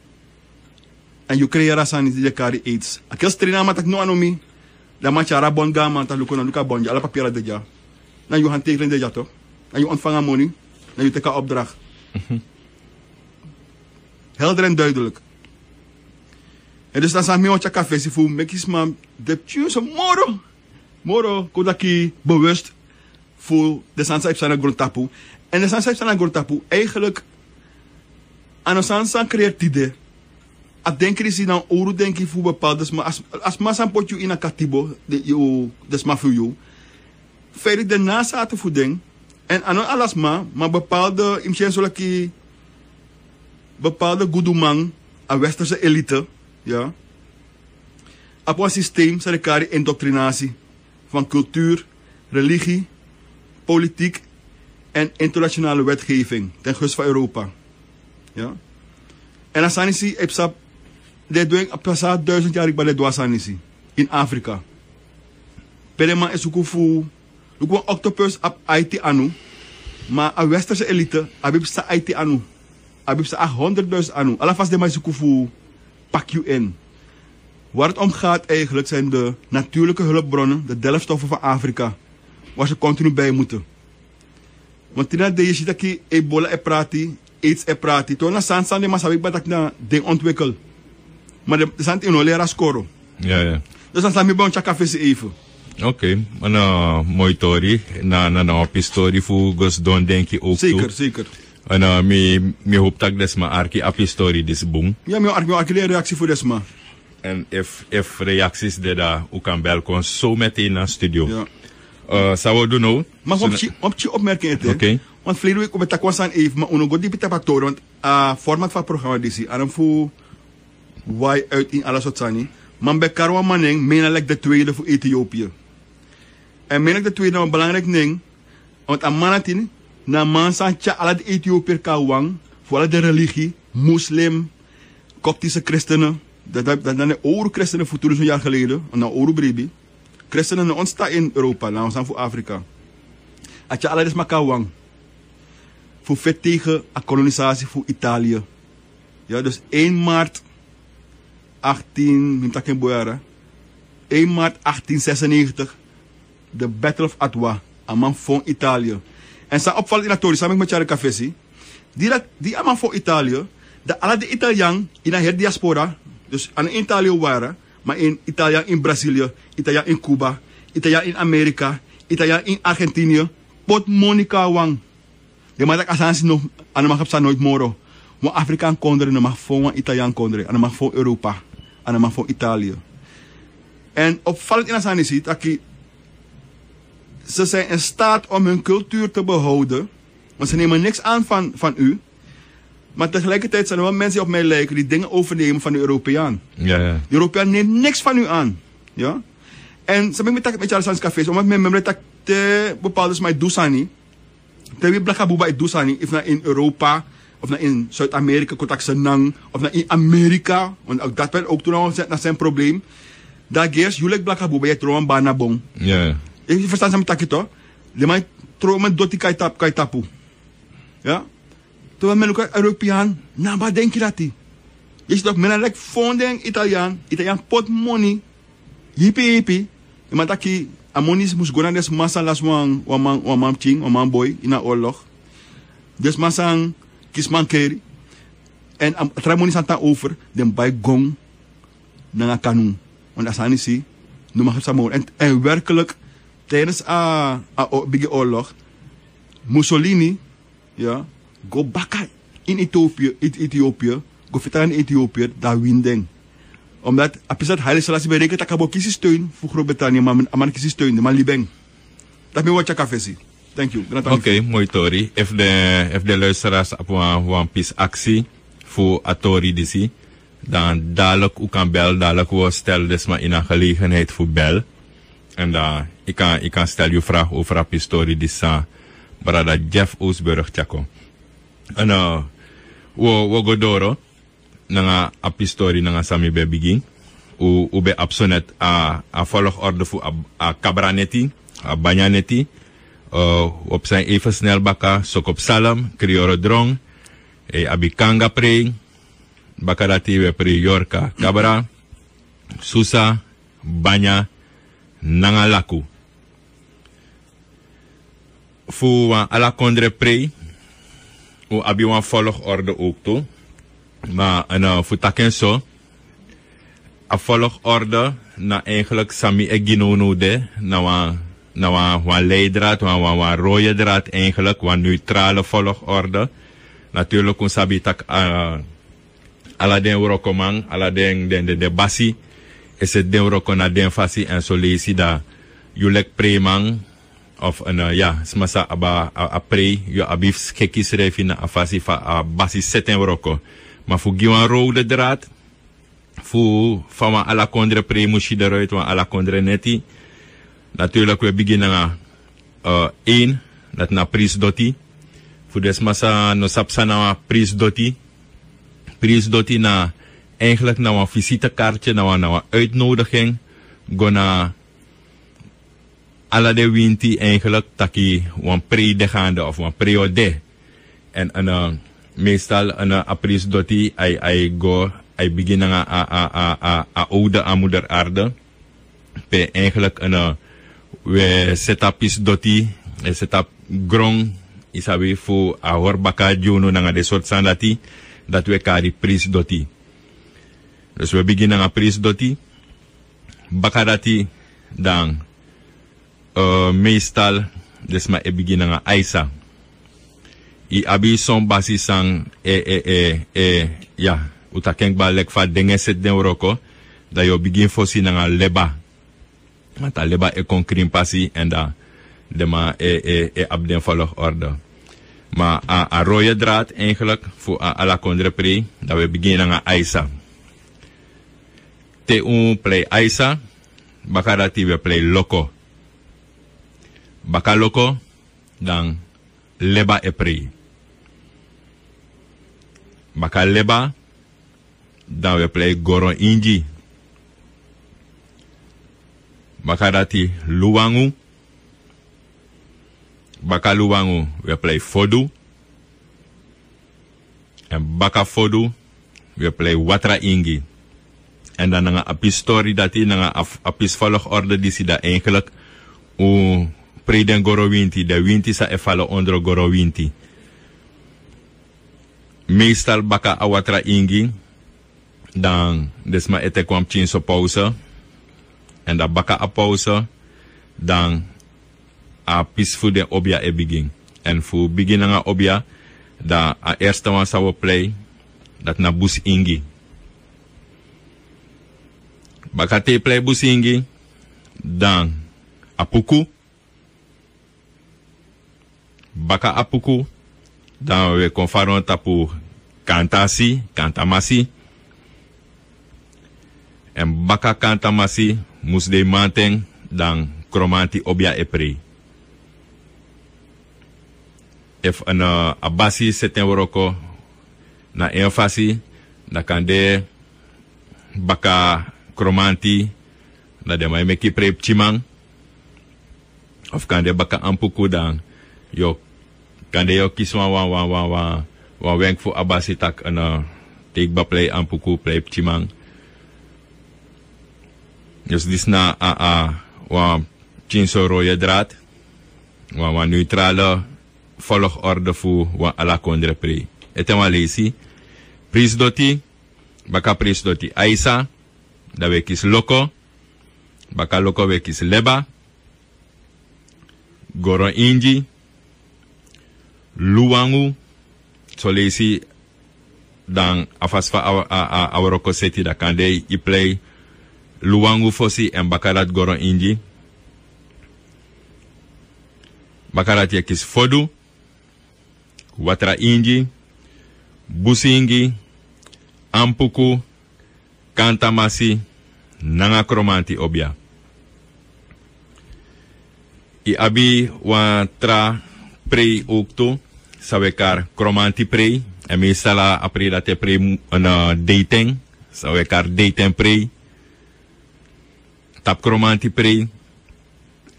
En you creëra san die direcari AIDS. Akel strina matak no anomi. Dat man chara bon gama, ta luko na luka bon, alle papieren de ja. Na je handtekenen de ja toch? Na je ontvangen money, na je teka opdracht. Helder en duidelijk. En dus dan zijn we met café, si voor mekis man, de tjus moro, kodaki bewust voor de sansa ipsana grondtapu. En de sansa ipsana grondtapu eigenlijk aan de sansa creëert idee. Als denken is dan ouro denk ik voor bepaalde, maar als massa pot je in een katibo, dat is maar voor jou. Verder daarna zaten voor ding. En aan alles maar bepaalde, bepaalde goedumang, een westerse elite, ja. Op een systeem zijn elkaar indoctrinatie van cultuur, religie, politiek en internationale wetgeving ten gunste van Europa. Ja. En als Sanisi heeft de doen op 1000 jaar bij de Sanisi in Afrika. Perema is ook een octopus op IT anu, maar een westerse elite heb ze IT anu, heb ze 800.000 anu. Alvast de maar is pak je in. Waar het om gaat eigenlijk zijn de natuurlijke hulpbronnen, de delfstoffen van Afrika, waar ze continu bij moeten. Want toen je ziet dat je ebola prati, aids prati, toen na sansan de masabi batak na ding ontwikkel. Maar de sant in olera scoren. Ja. Dus dan staan we bij ons café even. Oké, maar mooi story. Na op story voor Gus Don denk je ook toe. Zeker. En me hoop dat des maar arki op story des boom. Ja, me arki de reactie voor des maar. En if reacties de daar ook kan bel kon zo meteen naar studio. Ja. Zou we doen nou? Maar op je opmerking het. Oké. Want verleden week op het takwasan even, maar uno go die pitapactor, want format van het programma is aan voor why uit in alles wat zijn. Maar bij Karwa Manning meen ik de tweede voor Ethiopië. En meen ik de tweede een belangrijk ding, want aan manatin na mansan tja alle de Ethiopiër kawang, voor alle de religie, moslim, koptische christenen, dat de ouro christenen voor 2000 jaar geleden, en dan ouro brebi. Christenen ontstaan in Europa, nou zijn voor Afrika. Atja alle des makawang. Voor vet tegen de kolonisatie voor Italië. Ja, dus 1 maart 1 maart 1896, de Battle of Adwa, aan van Italië. En ze opvallen in de toren, samen met Charles Cafesi, die aan van Italië, dat alle de Italianen in de diaspora, dus aan Italië waren, maar in Italië in Brazilië, Italië in Cuba, Italië in Amerika, Italië in Argentinië, pot Monica Wang. De maak asansi nog aan mag op nooit moro. Maar Afrikaan konderen, mag voor Italiaan konderen, en mag voor Europa, en mag voor Italië. En opvallend in Asani ziet dat ze zijn in staat om hun cultuur te behouden, want ze nemen niks aan van u. Maar tegelijkertijd zijn er wel mensen die op mij lijken die dingen overnemen van de Europeaan. Ja. De Europeaan neemt niks van u aan. Ja? En ze hebben met Charles Cafés, omdat men dat bepaalde mij Dusani. Terwijl Blakabuba is Dusani, of in Europa, of in Zuid-Amerika, Kotak Senang, of in Amerika, want dat werd ook toen al zijn probleem. Daar geeft jullie Blakabuba, je trouwens bijna bon. Ja. Je verstaat ze met dat toch? De mij trouwens doti kaitapu. Ja? Terwijl men ook Europeaan, nou wat denk je dat die? Je ziet ook, men lijkt fonding Italiaan pot money, hippie. Maar dat je, amonis moest gaan des massa las wan boy in een oorlog. Des massa kisman keri. En tramonis aan over, den bij gong, na een kanoen. Want dat is niet zie, nu mag het samen. En werkelijk, tijdens een bige oorlog, Mussolini, ja, go back in Ethiopië, go vertellen in Ethiopië, daar winding. Omdat, apesar Haile Selassie berekent dat ik kies steun voor Groot-Brittannië, maar ik kies steun, maar libeng. Dat is wat je kan zien. Thank you. Oké, mooi Tori. If de luisteraars op een piece actie voor Atori disi, dan dadelijk ook kan bel, dadelijk wordt stel dus maar in een gelegenheid voor bel. En dan ik kan stel je vraag over een story die sa brada Jeff Oosburg Tjako. En we go door na een story na sami be begin. U be absonet a volgorde voor a Cabraneti, a Banyaneti. Op zijn even snel baka, Sokop Salam, Krioro Drong, Abikanga Prey, Bakadati we pre Yorka Cabra, Susa, Banya, Nangalaku. Voor ala kondre Prey, u abi wan volgorde ook toe. Maar voor taken zo, a volgorde na eigenlijk sami eginono de, na wan leidraad, wan rode draad eigenlijk, wan neutrale volgorde. Natuurlijk kun sabi tak ala den roko man, ala den de basi, is het den roko na den fasi en so leesi da you lek pre man, of smasa aba a pre, you abif skekis refi na a fasi fa a basi seten roko. Maar fu giwan rode draad, fu fama ala kondre pre mushi eruit, wan ala kondre neti. Natuurlijk we beginnen na 1, dat na pris doti. Fu des masa no sapsa na pris doti. Pris doti na eigenlijk na een visitekaartje, na een uitnodiging. Gona alla de winti eigenlijk taki een pre gaande of een pre-ode. En meestal een pris doti ai beginnen a oude a moeder aarde. Pe eigenlijk we setup is doti, setup grong isabi fu a horbaka juno nanga de soort sandati dat we kari pris doti. Dus we beginnen a pris doti. Bakadati dan meestal desma e beginnen a aisa. I abi son basi sang utakeng ba lek fa dengen set den roko da yo begin fosi nanga leba. Mata leba e konkrim pasi en da dema ab den volg orde. Maar a rode draad eigenlijk voor a la kondre pre dat we beginnen aan aisa. Te un play aisa, bakarati we play loko. Baka loko, dan leba e pre. Baka leba, dan we play goron inji. Bakarati luwangu. Baka luwangu, we play fodu. En baka fodu, we play watra ingi. En dan nga apis story dati, nga apis volgorde die si da eigenlijk u preden goro winti, de winti sa e falo ondro goro winti. Meestal baka a watra ingi, dan desma ete kwam chinso pauze. En da baka a pauze, dan a peaceful de obia e begin. En fu begin nga obia, da a eerste one sa we play, dat na bus ingi. Baka te play bus ingi, dan apuku. Baka apuku, dan we konfaron tapu kantasi, kantamasi. En baka kantamasi, mus de manteng, dan kromanti obia e pre. If een abasi seten woroko na enfasi, na kande baka kromanti, na de mai meki prep chimang, of kande baka ampuku dan, yo kande yo kiswa wa wenk fu abasi tak take ba play ampuku prep chimang. Dus dis na wa chinso rode draad, wa neutrale volgorde fu wa ala kondre pre. Etema lesi. Pris doti, baka pris doti aisa, da we kis loko, baka loko we kis leba, goro inji, luwangu, so lesi dan afasfa awaroko seti da kande i play luwangu fosi en bakarat goro inji. Bakarat ye kis fodu, watra inji, busingi, ampuku, kantamasi, nanga kromanti obia. I abi watra prei uktu, sawekar kromanti prei, en meestal apri date prei dating, sawekar dating prei, tap kromanti prei,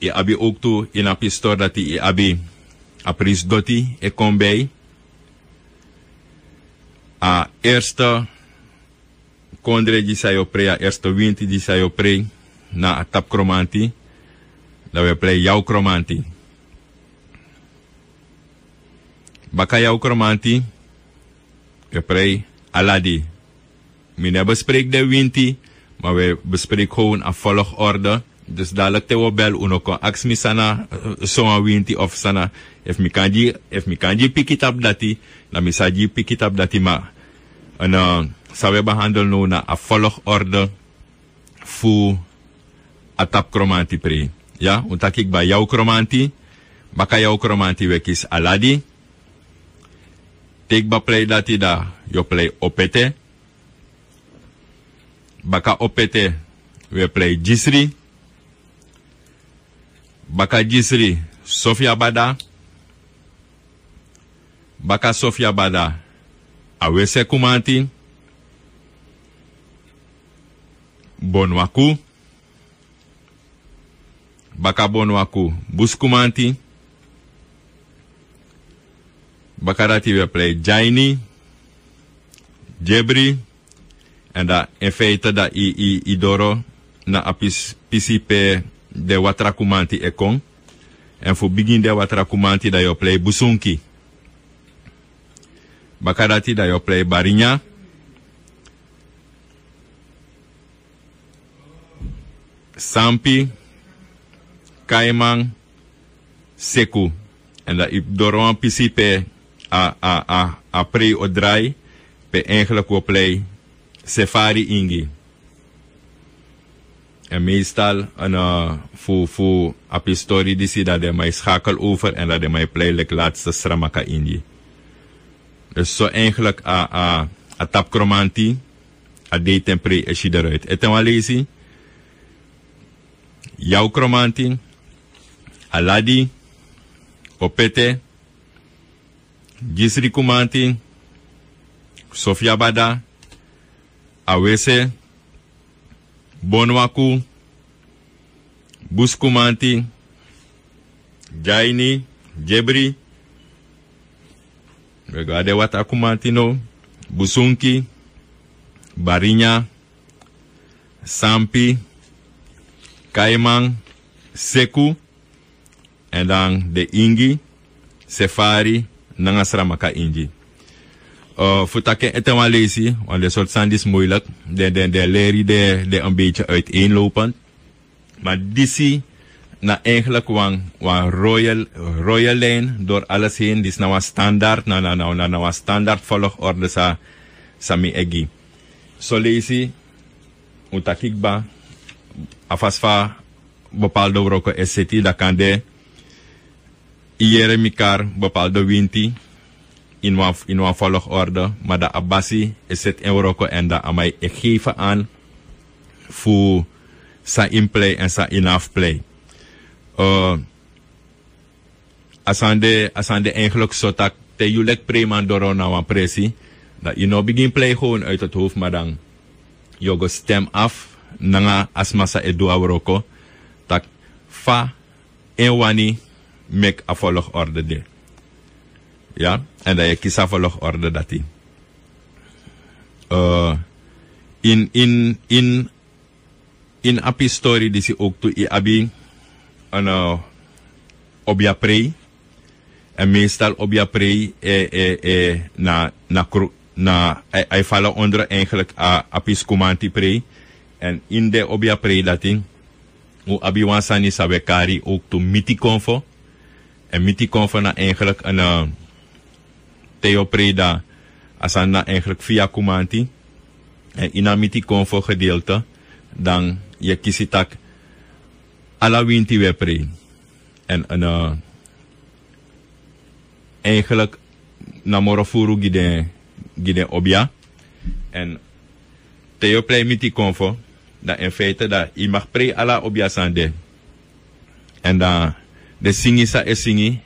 i abi uktu in a pistor dati i abi apris doti e kombei. A eerste kondre di sayo pre, a eerste winti di sayo pre, na a tap kromanti, da we play jou kromanti. Baka jou kromanti, we play aladi. Mine bespreek de winti, maar we bespreek gewoon a volgorde. Dus dadelijk te bel uno kon aks mi sana zo'n winti of sana if mi kanji pick it up dati, na mi saji pick it up dati ma een Sa we behandelen nu na a volgorde fu a tap kromanti pre. Ja, untak ik ba jouw kromanti. Baka jouw kromanti we kis aladi. Take ba play dati da, yo play opete. Baka opete, we play jisri. Baka jisri, Sofia Bada. Baka Sofia Bada, awese kumanti. Bonwaku. Baka bonwaku, buskumanti. Baka dati we play Jaini. Jebri. En da in feite da i doro na apis pisipe de watra kumanti ekon. En voor begin de watra kumanti da yo play busunki. Bakarati da yo play barinya. Sampi. Kaimang. Seku. En da i doro een pisipe a pre o drai. Pe eigenlijk wo play Safari Ingi. En meestal voor op historie die dat de mij schakel over en dat de mij play laatste stramaka Ingi. Dus zo eigenlijk a tap kromanti a de tempre is je eruit. Et dan lezen jouw kromanti aladi opete gisri kumanti Sofia Bada awese bonwaku buskumanti jaini jebri regade wat akumanti no busunki barinya sampi kaimang seku en dan de ingi safari nangasramaka ingi. Futake etenwa lezi, want de soort sand is moeilijk. De leer de een beetje uiteenlopend. Maar disi na eigenlijk wan royal lijn door alles heen. Dis na wan standaard, na wan standaard volgorde sa mi egi. So lezi, utakikba, afasfa bepaalde wroko eseti, da kan de iere mikar bepaalde winti. In een volgorde, maar de abassi is het in Marokko en dat aan mij geven aan voor sa in-play en sa in-off-play. Als aan de eigenlijk zo dat te jullie preman door naar een pressie, dat je nou begin play gewoon uit het hoofd, maar dan je stem af, nanga asmasa edu Marokko, dat fa en wani make a volgorde de. Ja, en dat je kies volgorde dat die. In api story die ze ook toe i abi obja prei. En meestal obja prei hij vallen onder eigenlijk api skumanti prei. En in de obja prei dat die u abi wansani sabe kari ook toe miti konfo. En miti konfo na eigenlijk een Theo Preda asana eigenlijk via kumanti en inamiti konfo gedeelte dan je kisitak ala winti we pre en eigenlijk na morofuru gide obia en Theo play miti konfo dat in feite dat je mag pre ala obia sande en dan de singi sa e singi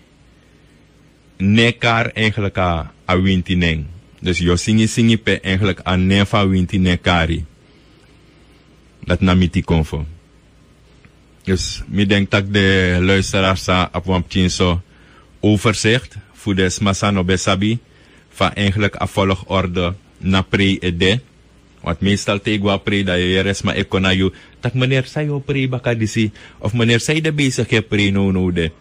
nekar eigenlijk a winti neng. Dus je singi pe eigenlijk a nefa winti nekari. Dat na miti konfo. Dus mi denk dat de luisteraars op een zo overzicht voor de smasano besabi van eigenlijk a volgorde na pre ede. Want meestal tegwa pre dat je resma ekona you tak meneer sayo pre baka disi of meneer say de bezig je pre no de.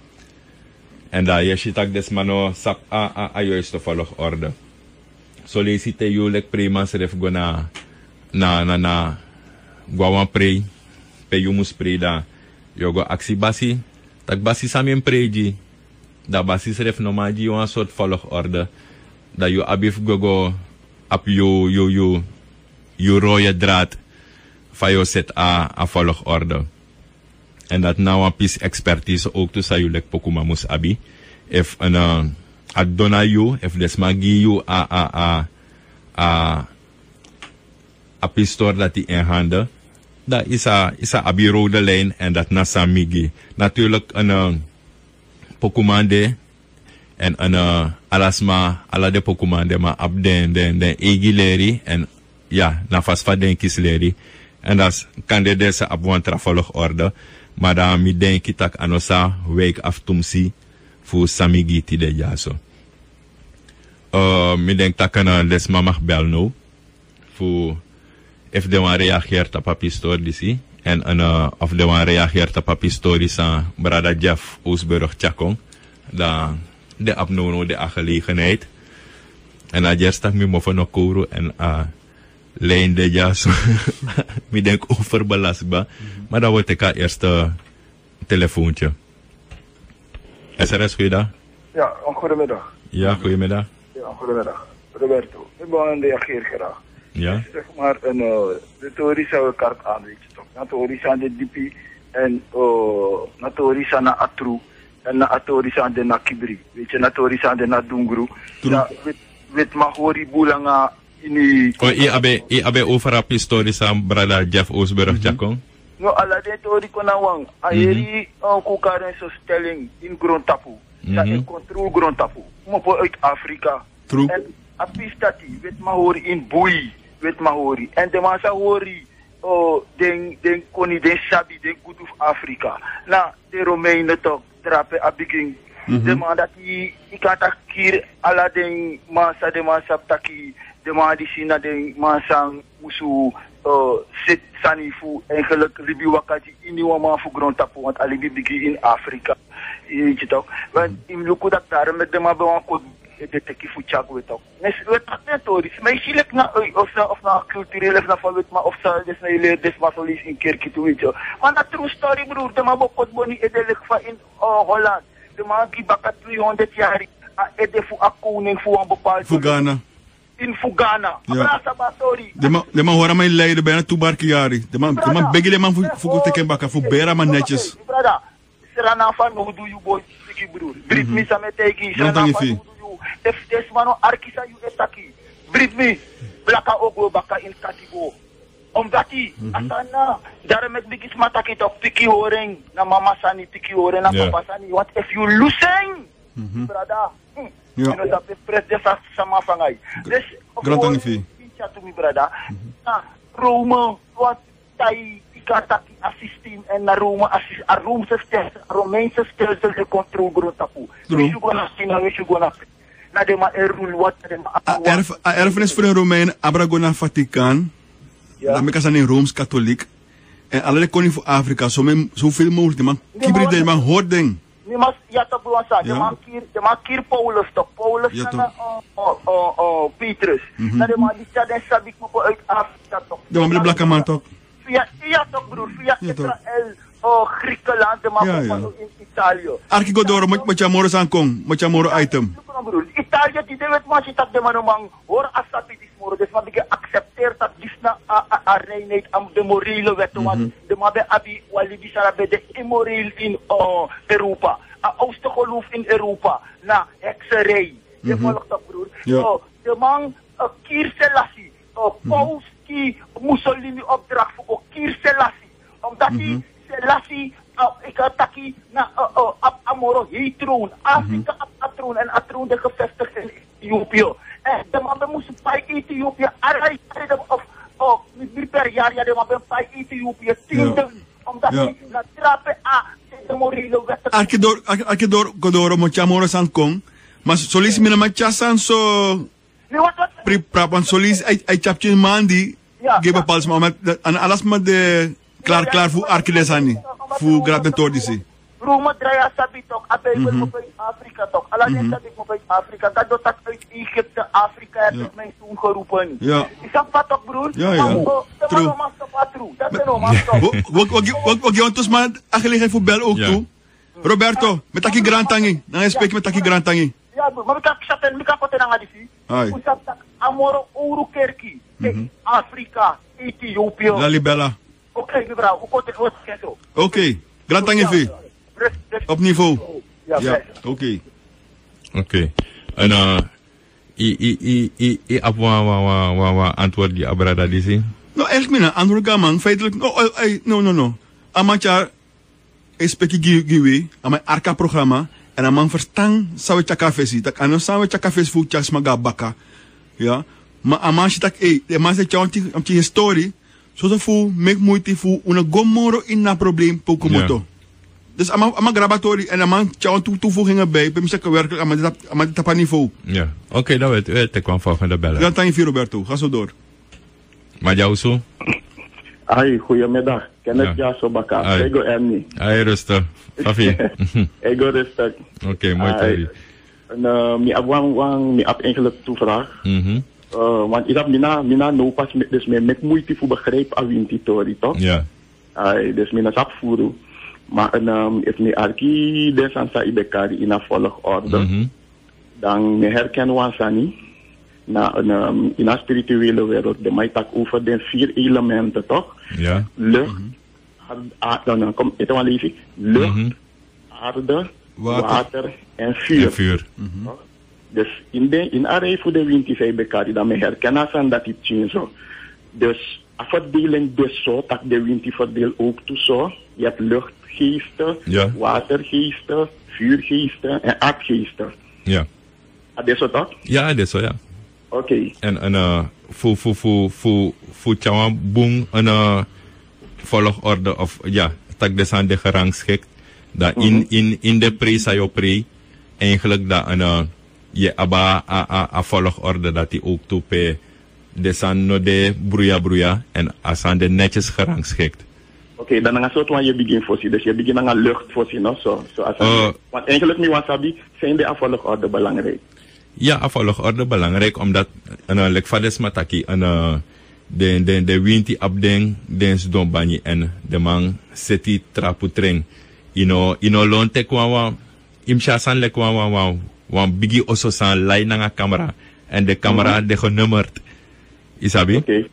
En dat je ziet des mano sak a juiste volgorde. So lees te julek prima seref go na gwawan pre pe yumus pre da yogo aksi basi tak basi samien preji da basi seref no maji een soort volgorde da you abif gogo ap you je rode draad van je zet a volgorde. En dat nou een piece expertise ook tussen jullie pokuma mus abi. If een a dona you, if desma gi you a pistoor dat die in handen. Dat is a abi rode lijn en dat nasa migi. Natuurlijk een pokumande en een alasma ala de pokumande maar ab den egileri en ja na vast van den kisleri. En dat kan de deze op een travolgorde. Maar dan mi denk ik dat anosa week aftumsi voor samigiti de jaso. Mi denk dat kan les mama bel nou. Voor if de wan reageert op een pistoor disi. En of de wan reageert op een pistoor is aan brada Jeff Oosburg Chakong. Dan de abnono de gelegenheid. En dan eerst dat mi moffen nog kouru en lijn de jaso. Mi denk overbelastbaar. Maar dan wordt ik het eerste telefoontje. SRS, goeiedag. Ja, goedemiddag. Ja, goedemiddag. Ja, goedemiddag. Roberto, ik wil een reageer graag. Ja. Zeg maar, de theorie zou ik kaart aan, weet je toch. Natuurlijk aan de DP en natuurlijk aan de Atru en natuurlijk aan de Nakibri. Weet je, natuurlijk aan de Nadungru. Ja, weet maar hoor die boelanga in die... Oh, je abe over een historisch aan brada Jeff Oosburg Chakong? No, ala de teorie konawang. Ayeri kukaren so stelling in grondtapu. Dat in control grondtapu. Mopo uit Afrika. True. En apistati, weet maar hoor in boei. Weet maar hoor. En de massa hoor den koni den sabi den good of Afrika. Na de Romeinen toch trappen a begin. De man dat ik kan tak kier ala den massa de massa taki de man die sina den massa musu zit sanifu eigenlijk libi wakati ini wama fu grondtapu want alibi bigi in Afrika. Je toch? Want in luku dat daar met de man bewan ko de tekifu chak we toch. Nes we tak net toris. Maar je ziet na of na cultureel of na van maar of sa des na ile des masolis in kerk toe weet je. Want dat true story broer de man bokot boni edelijk van in Holland. De man die baka 200 jaar ede fu akoning fu een bepaald Fugana. in Fugana. Ja. Sorry. De man hoor mij leiden bijna toe barkiari. De man begi de man voor teken baka voor bera man netjes. Brada, serana van hoe doe you boy siki broer. Brit me sa meteki serana van hoe doe you. If des mano arkisa you etaki. Brit me blaka ogo baka in katigo. Omdat die asana daar met bigis mataki toch piki horing na mama sani piki horing na papa sani. What if you losing? Brada. Ja. En dat pres dessa sama fangai. Dus Grantang fi. Pincha to mi brada. Na Rome wat tai ikataki assistim en na Rome assist a Romeinse stelsel de control grondtapu. We should go na China, we should go na de ma rule wat de ma erfenis voor een Romein abragona Vaticaan. Dat meka zijn in Rooms-Katholiek. En alle koning voor Afrika, zoveel mogelijk. Man kibri de man hoort ding. Nimas yata bulansa, de man kier Paulus toch. Paulus na Petrus. Na de man die den sabik mo uit Afrika toch. De man de blakke man toch. Via toch broer, via Israël, Griekenland, de man in Italië. Arki godoro met jamoro sankong, met jamoro item. Italië die de wet man dat de man hoor asapi dis moro, dus man die accepteert dat dis na a reinheid am de morele wetten want de man be abi walibi sarabe de immoreel in Europa. A oostergeloof in Europa na hekserij. Je volgt dat broer. De man Kier Selassie, Paus die Mussolini opdracht voor Kier Selassie. Omdat die Selassie ik attackie na Amoro heet troon. Afrika op troon en a troon de gevestigd in Ethiopië. En de man moest bij Ethiopië arreis of per jaar ja de man bij Ethiopië 10.000 omdat hij na trappen de morele wetten. Arki door godoro met jamoro sankong, maar solis mina machasan so Priprapan solis ay chapche mandi geba pals maar aan alles maar de klaar voor arkidesani voor graden tordisi. Roma draya sabi tok abel mo bij Afrika tok. Ala den sabi mo bij Afrika dat dat uit Egypte Afrika het mijn toen geroepen. Ja. Is dat wat tok broer? Ja. True. Dat is normaal tok. Wat je ontus maar agelig voor bel ook toe. Roberto met taki grantangi. Dan spreek met taki grantangi. Ja, maar ik heb zaten, ik heb wat er aan gedaan. Usap tak amoro ouro kerki. Afrika, Ethiopia. La libella. Oké, mevrouw, hoe komt het wat zo? Oké. Grand tangevi. Op niveau. Ja, Ja, oké. Oké. En i ap wa antwoord die abrada disi. Nou, eigenlijk mina antwoord man. Feitelijk, no. Amacha is peki giwe, ama arka programma. En een man verstand sawe chakafesi. Tak ano sawe chakafesi fu chas maga baka. Ja. Maar een man tak de man zegt jou om die historie. Zo te fu make moeite fu una gomoro in na probleem pokomoto. Dus ama grabatori en een man jou toevoegingen bij. Bij mij werkelijk ama tapa niveau. Ja. Oké, dat weet ik kwam van de bellen. Dan thank you Roberto. Ga zo door. Maar jou zo? Ai, goedemiddag. Kenneth Jaso Baka. Ego Ernie. Ai, rustig. Fafi. Ego rustig. Oké, mooi Terry. Mi heb eigenlijk toevraag. Want ik heb mina no pas dus met moeite voor begrijp aan wintitori, toch? Ja. Dus mina zap voeren. Maar if mi arki desansa ibekari in een volgorde, dan herkennen we Ansani. In een spirituele wereld, de mij tak over de 4 elementen, toch? Ja. Lucht, kom, het wel even. Lucht, aarde, water en vuur. Dus in array voor de wind die zij bekari, dan me herkennen aan dat het zo. Dus afverdeling dus zo, dat de wind die verdeelt ook toe zo. Je hebt luchtgeesten, watergeesten, vuurgeesten en aardgeesten. Ja. Dat is zo toch? Ja, dat is zo, ja. Oké. En voor Chawan Boom een volgorde of ja, tak desan de gerangschikt. Dat in de pre sa je pre eigenlijk dat je aba a volgorde dat die ook toepe desan no de bruya en asan de netjes gerangschikt. Oké, dan een soort van je begin voorzien. Dus je begint aan lucht voorzien, no? Want eigenlijk niet wasabi zijn de volgorde belangrijk. Ja, afvalligorde belangrijk, omdat like fades mataki de winti abdeng dens don bani en de man seti traputreng ino lonte kwa imsha san le kwa wan bigi oso san lay na camera en de camera de genummerd isabi. Okay.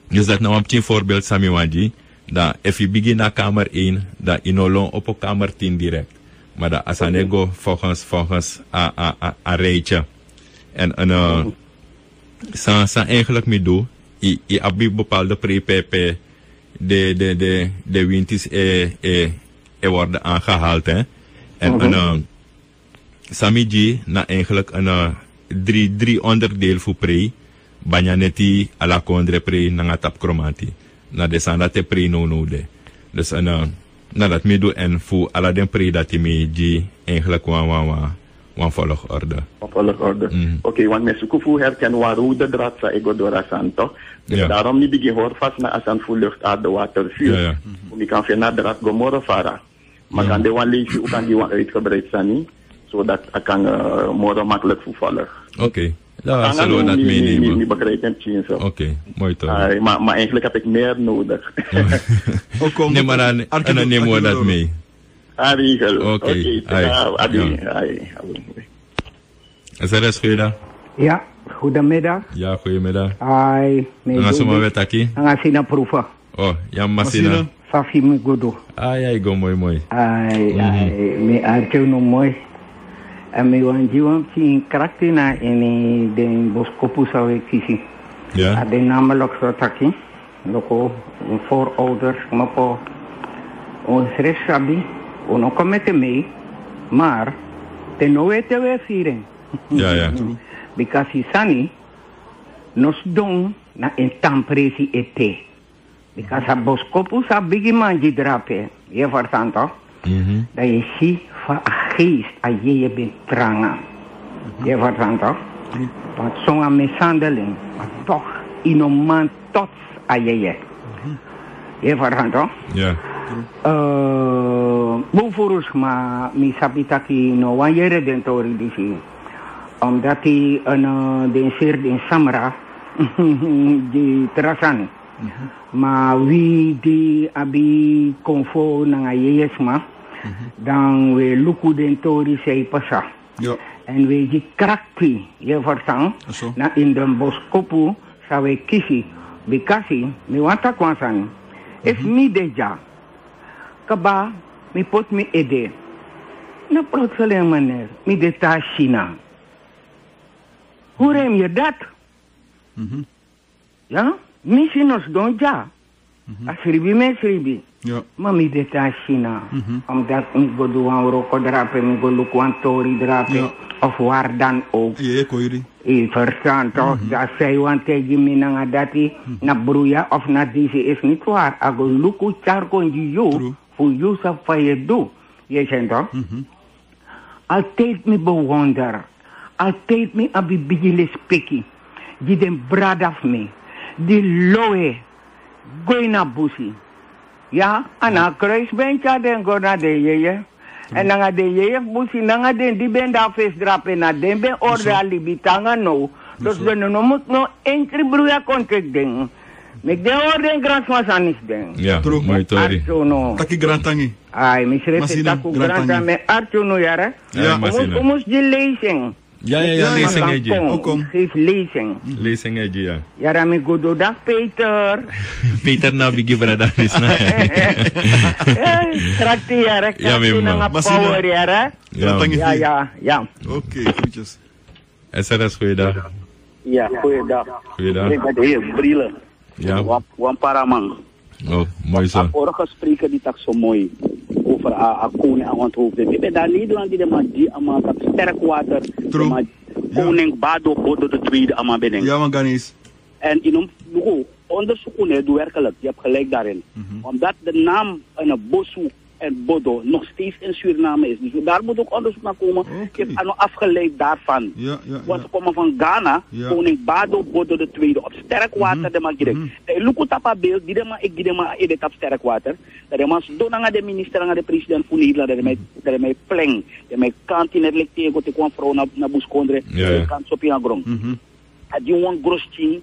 Dus dat nou een voorbeeld sami wanji dat if je bigi na kamer 1 dat ino lon op kamer 10 direct, maar dat asanego volgens a rijtje. En san eigenlijk me doen, i abi bepaalde pre-pp de winties worden aangehaald, hè. En samiji na eigenlijk een drie onderdeel voor pre, banyaneti ala kondre pre na tap kromati. Na de san dat pre no de. Dus na dat me doen en voor ala den pre dat me ji eigenlijk wan volgorde. Oké, want met zoeken herkennen waar hoe de draad sa ego door asan toch? Dus daarom niet begin hoor vast na asan voor lucht, aarde, water, vuur. Je kan veel naar draad gomorre varen. Maar kan de wan lezen, hoe kan die wan uitgebreid zijn, zodat ik kan morgen makkelijk volgen. Oké, dat zullen we dat meenemen. Niet begrijpen, zo. Oké, mooi toch. Maar eigenlijk heb ik meer nodig. Nee, maar dan nemen we dat mee. Oké. Is er goeiedag? Ja, goedemiddag. Ja, goedemiddag. Ai, nga suma wetaki? Nga sina proefa. Oh, ja masina. Fafi me godo. Ai, go mooi. Ai, me arteu no mooi. En me wanjiwam si karakter in den boskopu sawe kisi. Ja. De namelijk zo taki. Loko, een voorouders, mapo. Ons resabi. Uno comete mee, maar ten nooit we vieren. Ja. Because isani nos don na entampresi ete. Because a boskopus a bigi manji drape. Je verstaan toch? Dat je ziet van een geest a je bent tranga. Je verstaan toch? Want zo'n mishandeling, maar toch in een man tot a je. Je verstaan toch? Ja. Bijvoorbeeld, maar mi sabitaki no wanneer redentori disi, omdat hij den zeer den samra di terasani, maar wie die abi konfo nanga yesma, dan we luku den tori sei pasa, en we die krakti je verstaan, na in den boskopu zou we kiezen Because me want to kwansan. If me deja, kaba me put me ede. Na protsele maner, me de ta China. Hoe rem je dat? Ja, misschien don ja. Asribi me sribi. Ja. Maar me de ta China. Omdat ik go doen aan roko drapen, ik go look aan tori drapen. Of waar dan ook. Ja, koiri. Verstaan toch? Dat zij want tegen me na dati na broeia of na deze is niet waar. Ago luku charkon die jou voor jou zou van je doen. Je zegt toch? Altijd me bewonder. Altijd me abi bigile speki. Die den brad af me. Die loe. Gooi na busi. Ja, en na kruisbeentje den go na de je. En dan de je busi nanga den die ben daar vis drapen na den ben orde alibitanga no. Dus de no moet no enkele broeia contract ding. Mek de orde grand masanis ding. Ja, mooi tori. Taki grand tangi. Ai, mi schreef taku grand me artu no yara. Ja, Omus die lezing. Ja, lezing eji. Geef lezing. Lezing eji, ja. Yara mi godo dag Peter. Peter na bigi brada is na. Trakti yara. Ja, mima. Power yara. Ja. Oké, groetjes. SRS, goeiedag. Ja, goeiedag. Goeiedag. Ik ben de heer Brielen. Ja. Wan Paramang. Oh, mooi zo. Vorige spreker die tak zo mooi over koning aan het hoofd. Ik ben daar Nederland die de man die aan het sterk water. Koning Bado Bodo de Tweede aan binnen. Ja, man, Ganis. En in onderzoeken doe werkelijk. Je hebt gelijk daarin. Omdat de naam een Bosu en Bodo nog steeds in Suriname is. Dus daar moet ook onderzoek naar komen. Ik heb afgeleid daarvan. Want ze komen van Ghana, koning Bado Bodo de Tweede, op sterk water de magirek. Luku tapa beeld, die de ma edet op sterk water. Dat de man doen aan de minister, aan de president van Nederland, dat mij pleng, dat mij kant in het lectego, te kwam vrouw naar Buskondre, kant op je grond. Die wan groschin,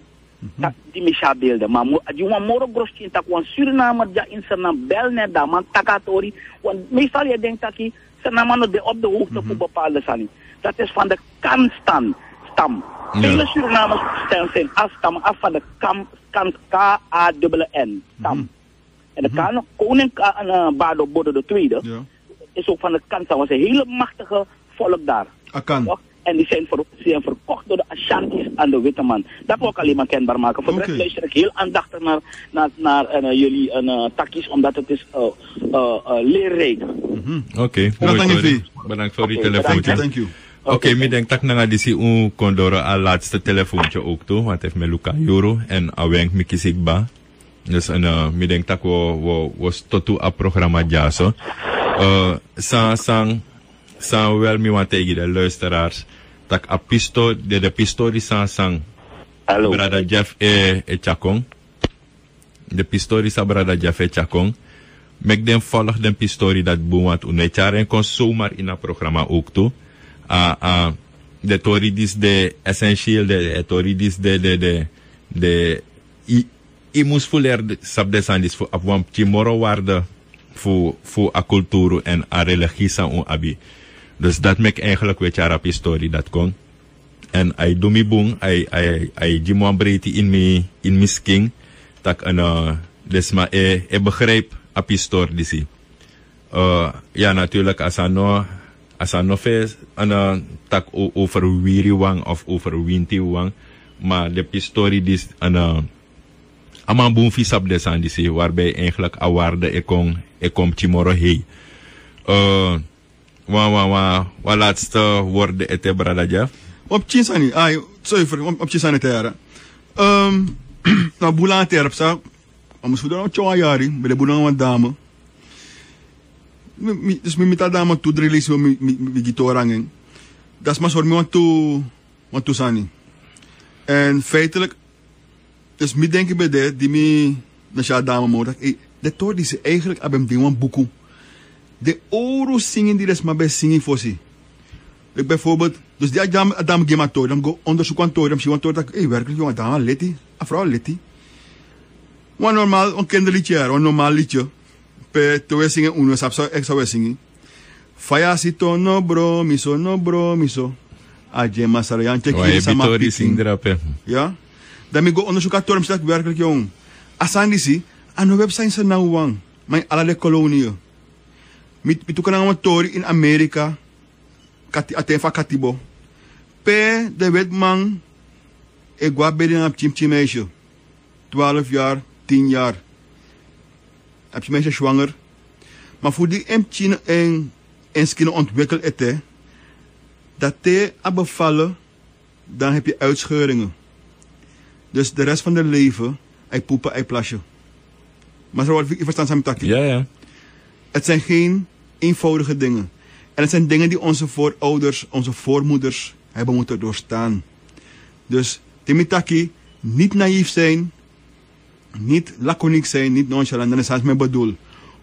die misha beelden, maar die wan moro groschin, tak wan Suriname, ja in Suriname, bel net daar, man takatori, want meestal je denkt dat je Suriname op de hoogte voor bepaalde zijn. Dat is van de kanstam. Vele Surinamers zijn af van de K-A-N, stam. En de koning Bado Bodo de Tweede is ook van de Kansa, was een hele machtige volk daar. En die zijn verkocht door de Ashantis aan de witte man. Dat wil ik alleen maar kenbaar maken. Voor de rest luister ik heel aandachtig naar jullie takjes, omdat het is leerrijk. Oké, bedankt voor die telefoontje. Thank you. Oké, ik denk dat ik disi un kondoro al laatste telefoontje ook toe, want heeft me Luca Juro en awenk mi kisikba. Dus ik denk dat we tot a programma jaso. San wel mi want tegen de luisteraars dat de pistori sang brada Jeff e Chakong. De pistori sa brada Jeff e Chakong. Mek den volg den pistori dat boemat unecharen kon zomaar in een programma ook toe. De tori dis de essentieel de tori dis de I moest voelen sabdesandis voor apwan timoro waarde voor a cultuur en a religie sa un abi. Dus dat mek eigenlijk weet je rap historie dat kon. En ai domi boom ai jimwan breedte in mi sking tak desma begrijp a historie disi. Ja natuurlijk als no fe tak over wiri wang of over winti wang, maar de historie dis Aman boom fi sab desan disi waarbij eigenlijk a waarde ekom timoro hei. Wa laatste woorde ete brada Jeff. Op Chinsani, sorry op Chinsani te jaren. Na bulan terp sa, amus fudan o chowa yari, bele bulan wa dame. Dus mi mita dame tu release mi gitorangeng. Das mas mi want to sani. En feitelijk, dus mi denken bij de die mi na sha dame mo dat de tor die ze eigenlijk abem ding wan buku. De oro zingen die des maar bij zingen voor ze. Ik bijvoorbeeld, dus die adam gemator, dan go onderzoek aan tor, dan zie je tor dat werkelijk jongen dame leti, afrouw leti. Wan normaal, een kinderliedje, een normaal liedje. Pe te zingen uno sap zo extra zingen. Fayasito no bromiso. Aje masarayan check in sama picking. Ja. Dan ik go onderzoek aan terms dat werkelijk jong. Asandisi, aan de website zijn nou wang. Mijn allerlei koloniën. Met toekomstige tori in Amerika. Atefa Katibo. Pe de wetman. Ik was bij een chim meisje. 12 jaar, 10 jaar. Heb je meisje zwanger. Maar voor die emtje en skin ontwikkeld eten. Dat te bevallen. Dan heb je uitscheuringen. Dus de rest van het leven. Hij poepen, hij plasje. Maar zo wat ik verstaan zijn met ja. Het zijn geen eenvoudige dingen. En het zijn dingen die onze voorouders, onze voormoeders hebben moeten doorstaan. Dus Timitaki, niet naïef zijn, niet laconiek zijn, niet nonchalant. Dat is als mijn bedoel.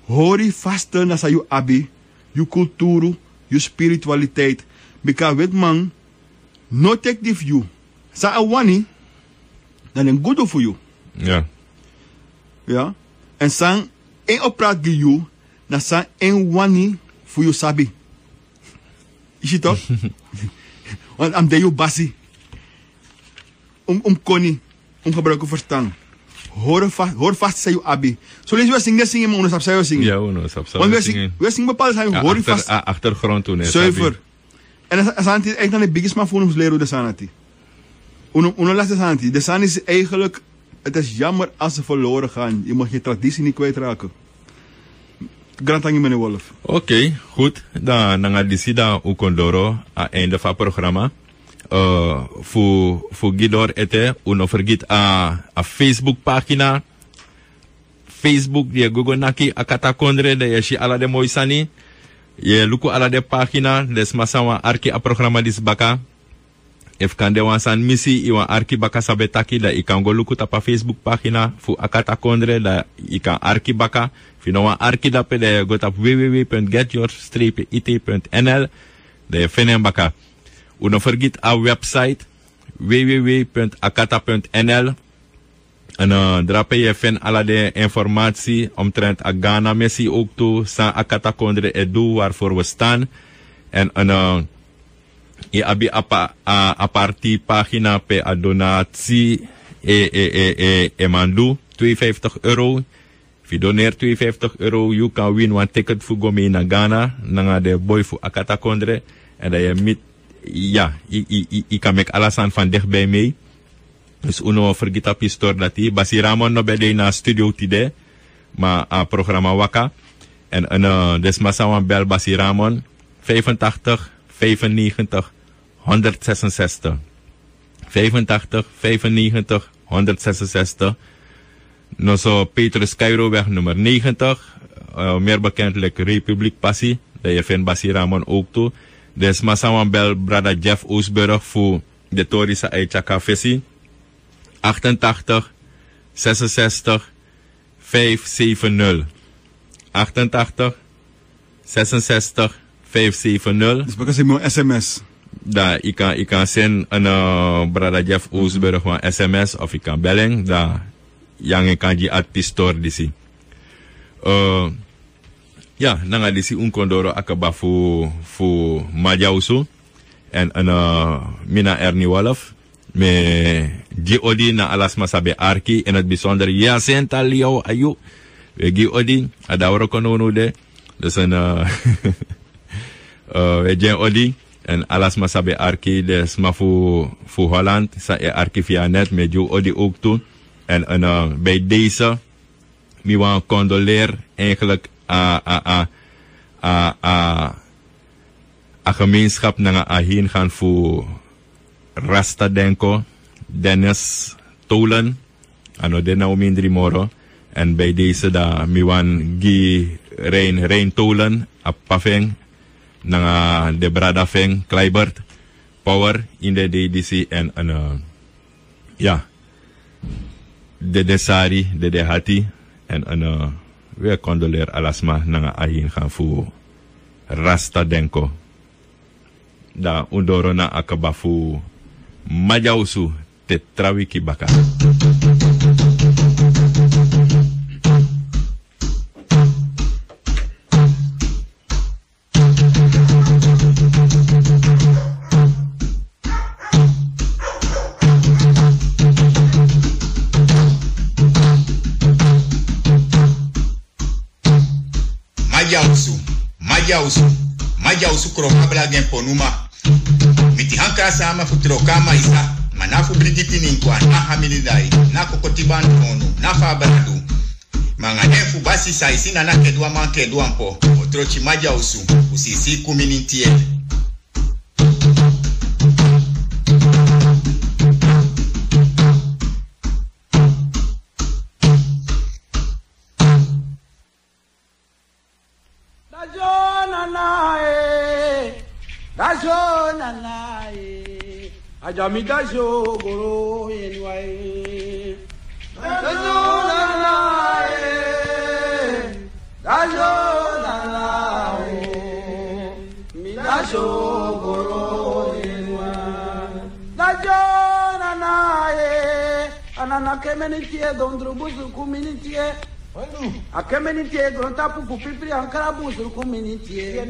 Hori vasten naar je abi, je cultuur, je spiritualiteit. Because weet man, no take the view. Sa awani, dan een good voor you. Ja. Ja. En sang een oppraat gi you, na sang een wani voor you sabi. Is het toch? Want am de you basi. Koni, gebruiken verstand. Hoor vast zei je abi. Zo lees we zingen, maar ons op zingen. Ja, ons op want we zingen bepaald zijn, hoor je vast. Achtergrond toen. Zuiver. En dat is eigenlijk de biggest man voor ons leren de sanati. Uno laat de sanati. De sanati is eigenlijk, het is jammer als ze verloren gaan. Je mag je traditie niet kwijtraken. Grantangi meneer Wolf. Oké, goed. Dan gaan we dan ook kondoro aan het einde van het programma. Voor Gidor ete, uno vergeet a Facebook pagina. Facebook die Google naki akata kondre de yeshi ala de moisani. Ye luku ala de pagina des masawa arki a programma dis baka. If kan de wansan misi iwa arki baka sabetaki da ikan go luku tapa Facebook pagina fu akata kondre da ikan arki baka. Fino wa arki da pe de go tap www.getyour-it.nl de fenen baka. Uno vergeet our website www.akata.nl en daar je vindt alle de informatie omtrent Ghana missie ook toe san Akata Kondre edu waarvoor we staan en je abi aparti pagina pe a donatie mandu €52. If je doneert €52, you can win one ticket voor go mee naar Ghana naar de boy voor Akata Kondre en dat je met ja, ik kan met alles aan van dichtbij mee. Dus uno vergeet op je store dat hij. Basi Ramon no bij na studio tide. Maar a programma waka. En desmasawan bel Basi Ramon. 85 95 166. 85 95 166. No zo Petrus Cairoweg nummer 90. Meer bekendelijk Republiek Passie. Dat je vindt Basi Ramon ook toe. Dus masawan bel brada Jeff Oosburg voor de Torisa Eichaka Vessi. 88 66 570. 88 66 570. Dus because je SMS. Da ik kan zijn een brada Jeff Oosburg van SMS of ik kan bellen. Da yang kan je at pistor disi. Ja, nanga disi unkondoro akaba fu Majausu en mina Ernie Wolf me Giodi na alas masabe arki en het bijzonder ja sental jou ayu we Giodi adawro kono de dus we Giodi en alas masabe arki des ma fu Holland sa arki via net me Giodi ook toe en bij deze mi wan condoleer eigenlijk a gemeenschap na ahin gaan voor Rasta Denko, Dennis Tolen, ano de na umindri moro, en bij deze da miwan gi Rein Tolen, a pafeng, na de brada feng, Kleibert, Power in de DDC en ja, de Desari, de Dehati, en we condoleer alasma nanga ahin gaan voor Rasta Denko. Da undoro na akaba voor Majausu te trawiki baka. maja usu kromabla gen ponuma miti hankra sama futro kama isa manafu brigiti ninkwa na hamilidai na kokotiban onu na fabaladu manga nefu basi saisina na kedwa manke duampo otrochi maja usu usisi kuminintie Ajamida jogoro yenwae anana kemenitie dondrubuzu kuminitie a kemenitie gronta pupu pipri ankara buzu kuminitie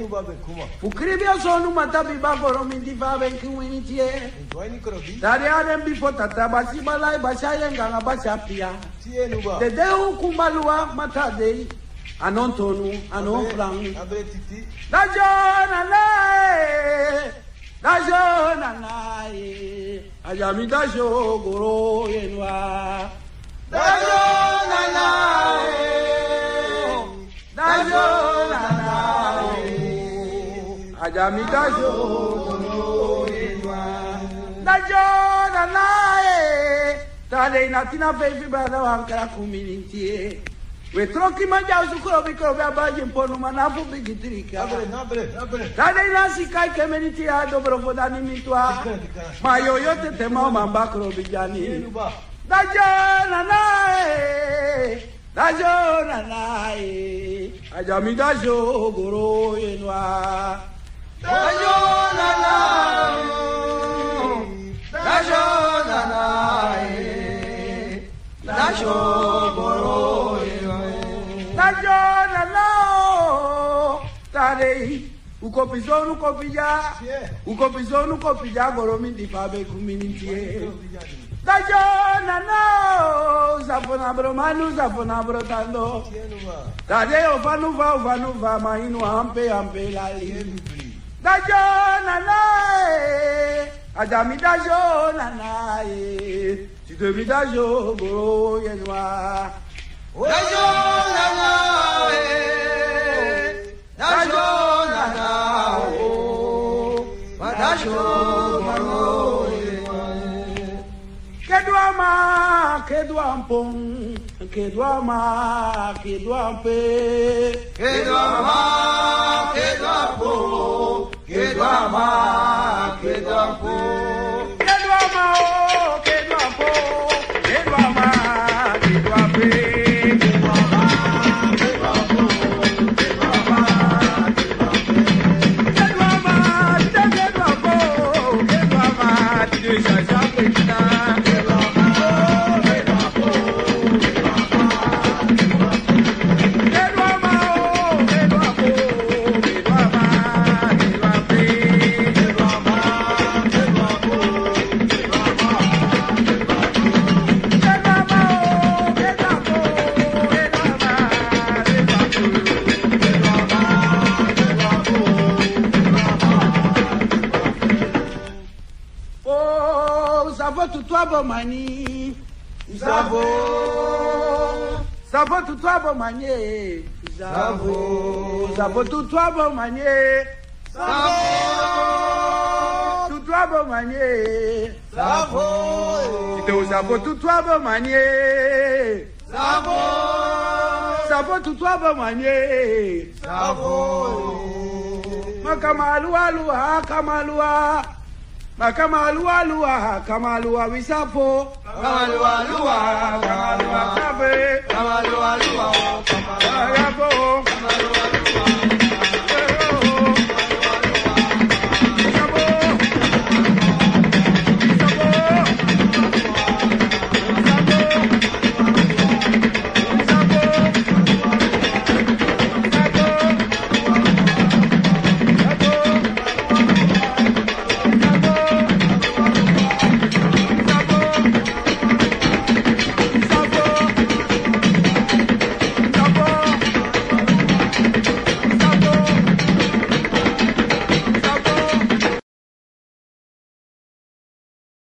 ukribia sonu matabi bagoro mindi vabe kuminitie dari adem bifo tata basi balai bashaye nganga bashapia de deu kumbalua matadei anontonu anonflang dajona nae ajamida jogoro yenwa dajona nae ajamida jogoro yenwa dajona nae tade natina baby brother wankara kuminintie we troki manja usukuro bikoro babaje mpono manafu bigitrika tade nasi kai kemeniti ado brofodani mitwa mayo yote tema mambakro bijani dajona nae ajamida jogoro yenwa dajona nae dajogoro dajona no tare ukopizonu kopija goro mindi fabe kuminintie dajona no zapona brotando tare ofanuva mainu ampe lali dajona nae ajami dajona nae tidemi jogoro yenwa dajona nae badajogoro mani Zavo tutwabo manye Zavo tutwabo manye tutwabo manye Zavo tutwabo manye Zavo tutwabo manye Makamaluwa Kamaluwa wisapo Kamaluwa sabe Kamaluwa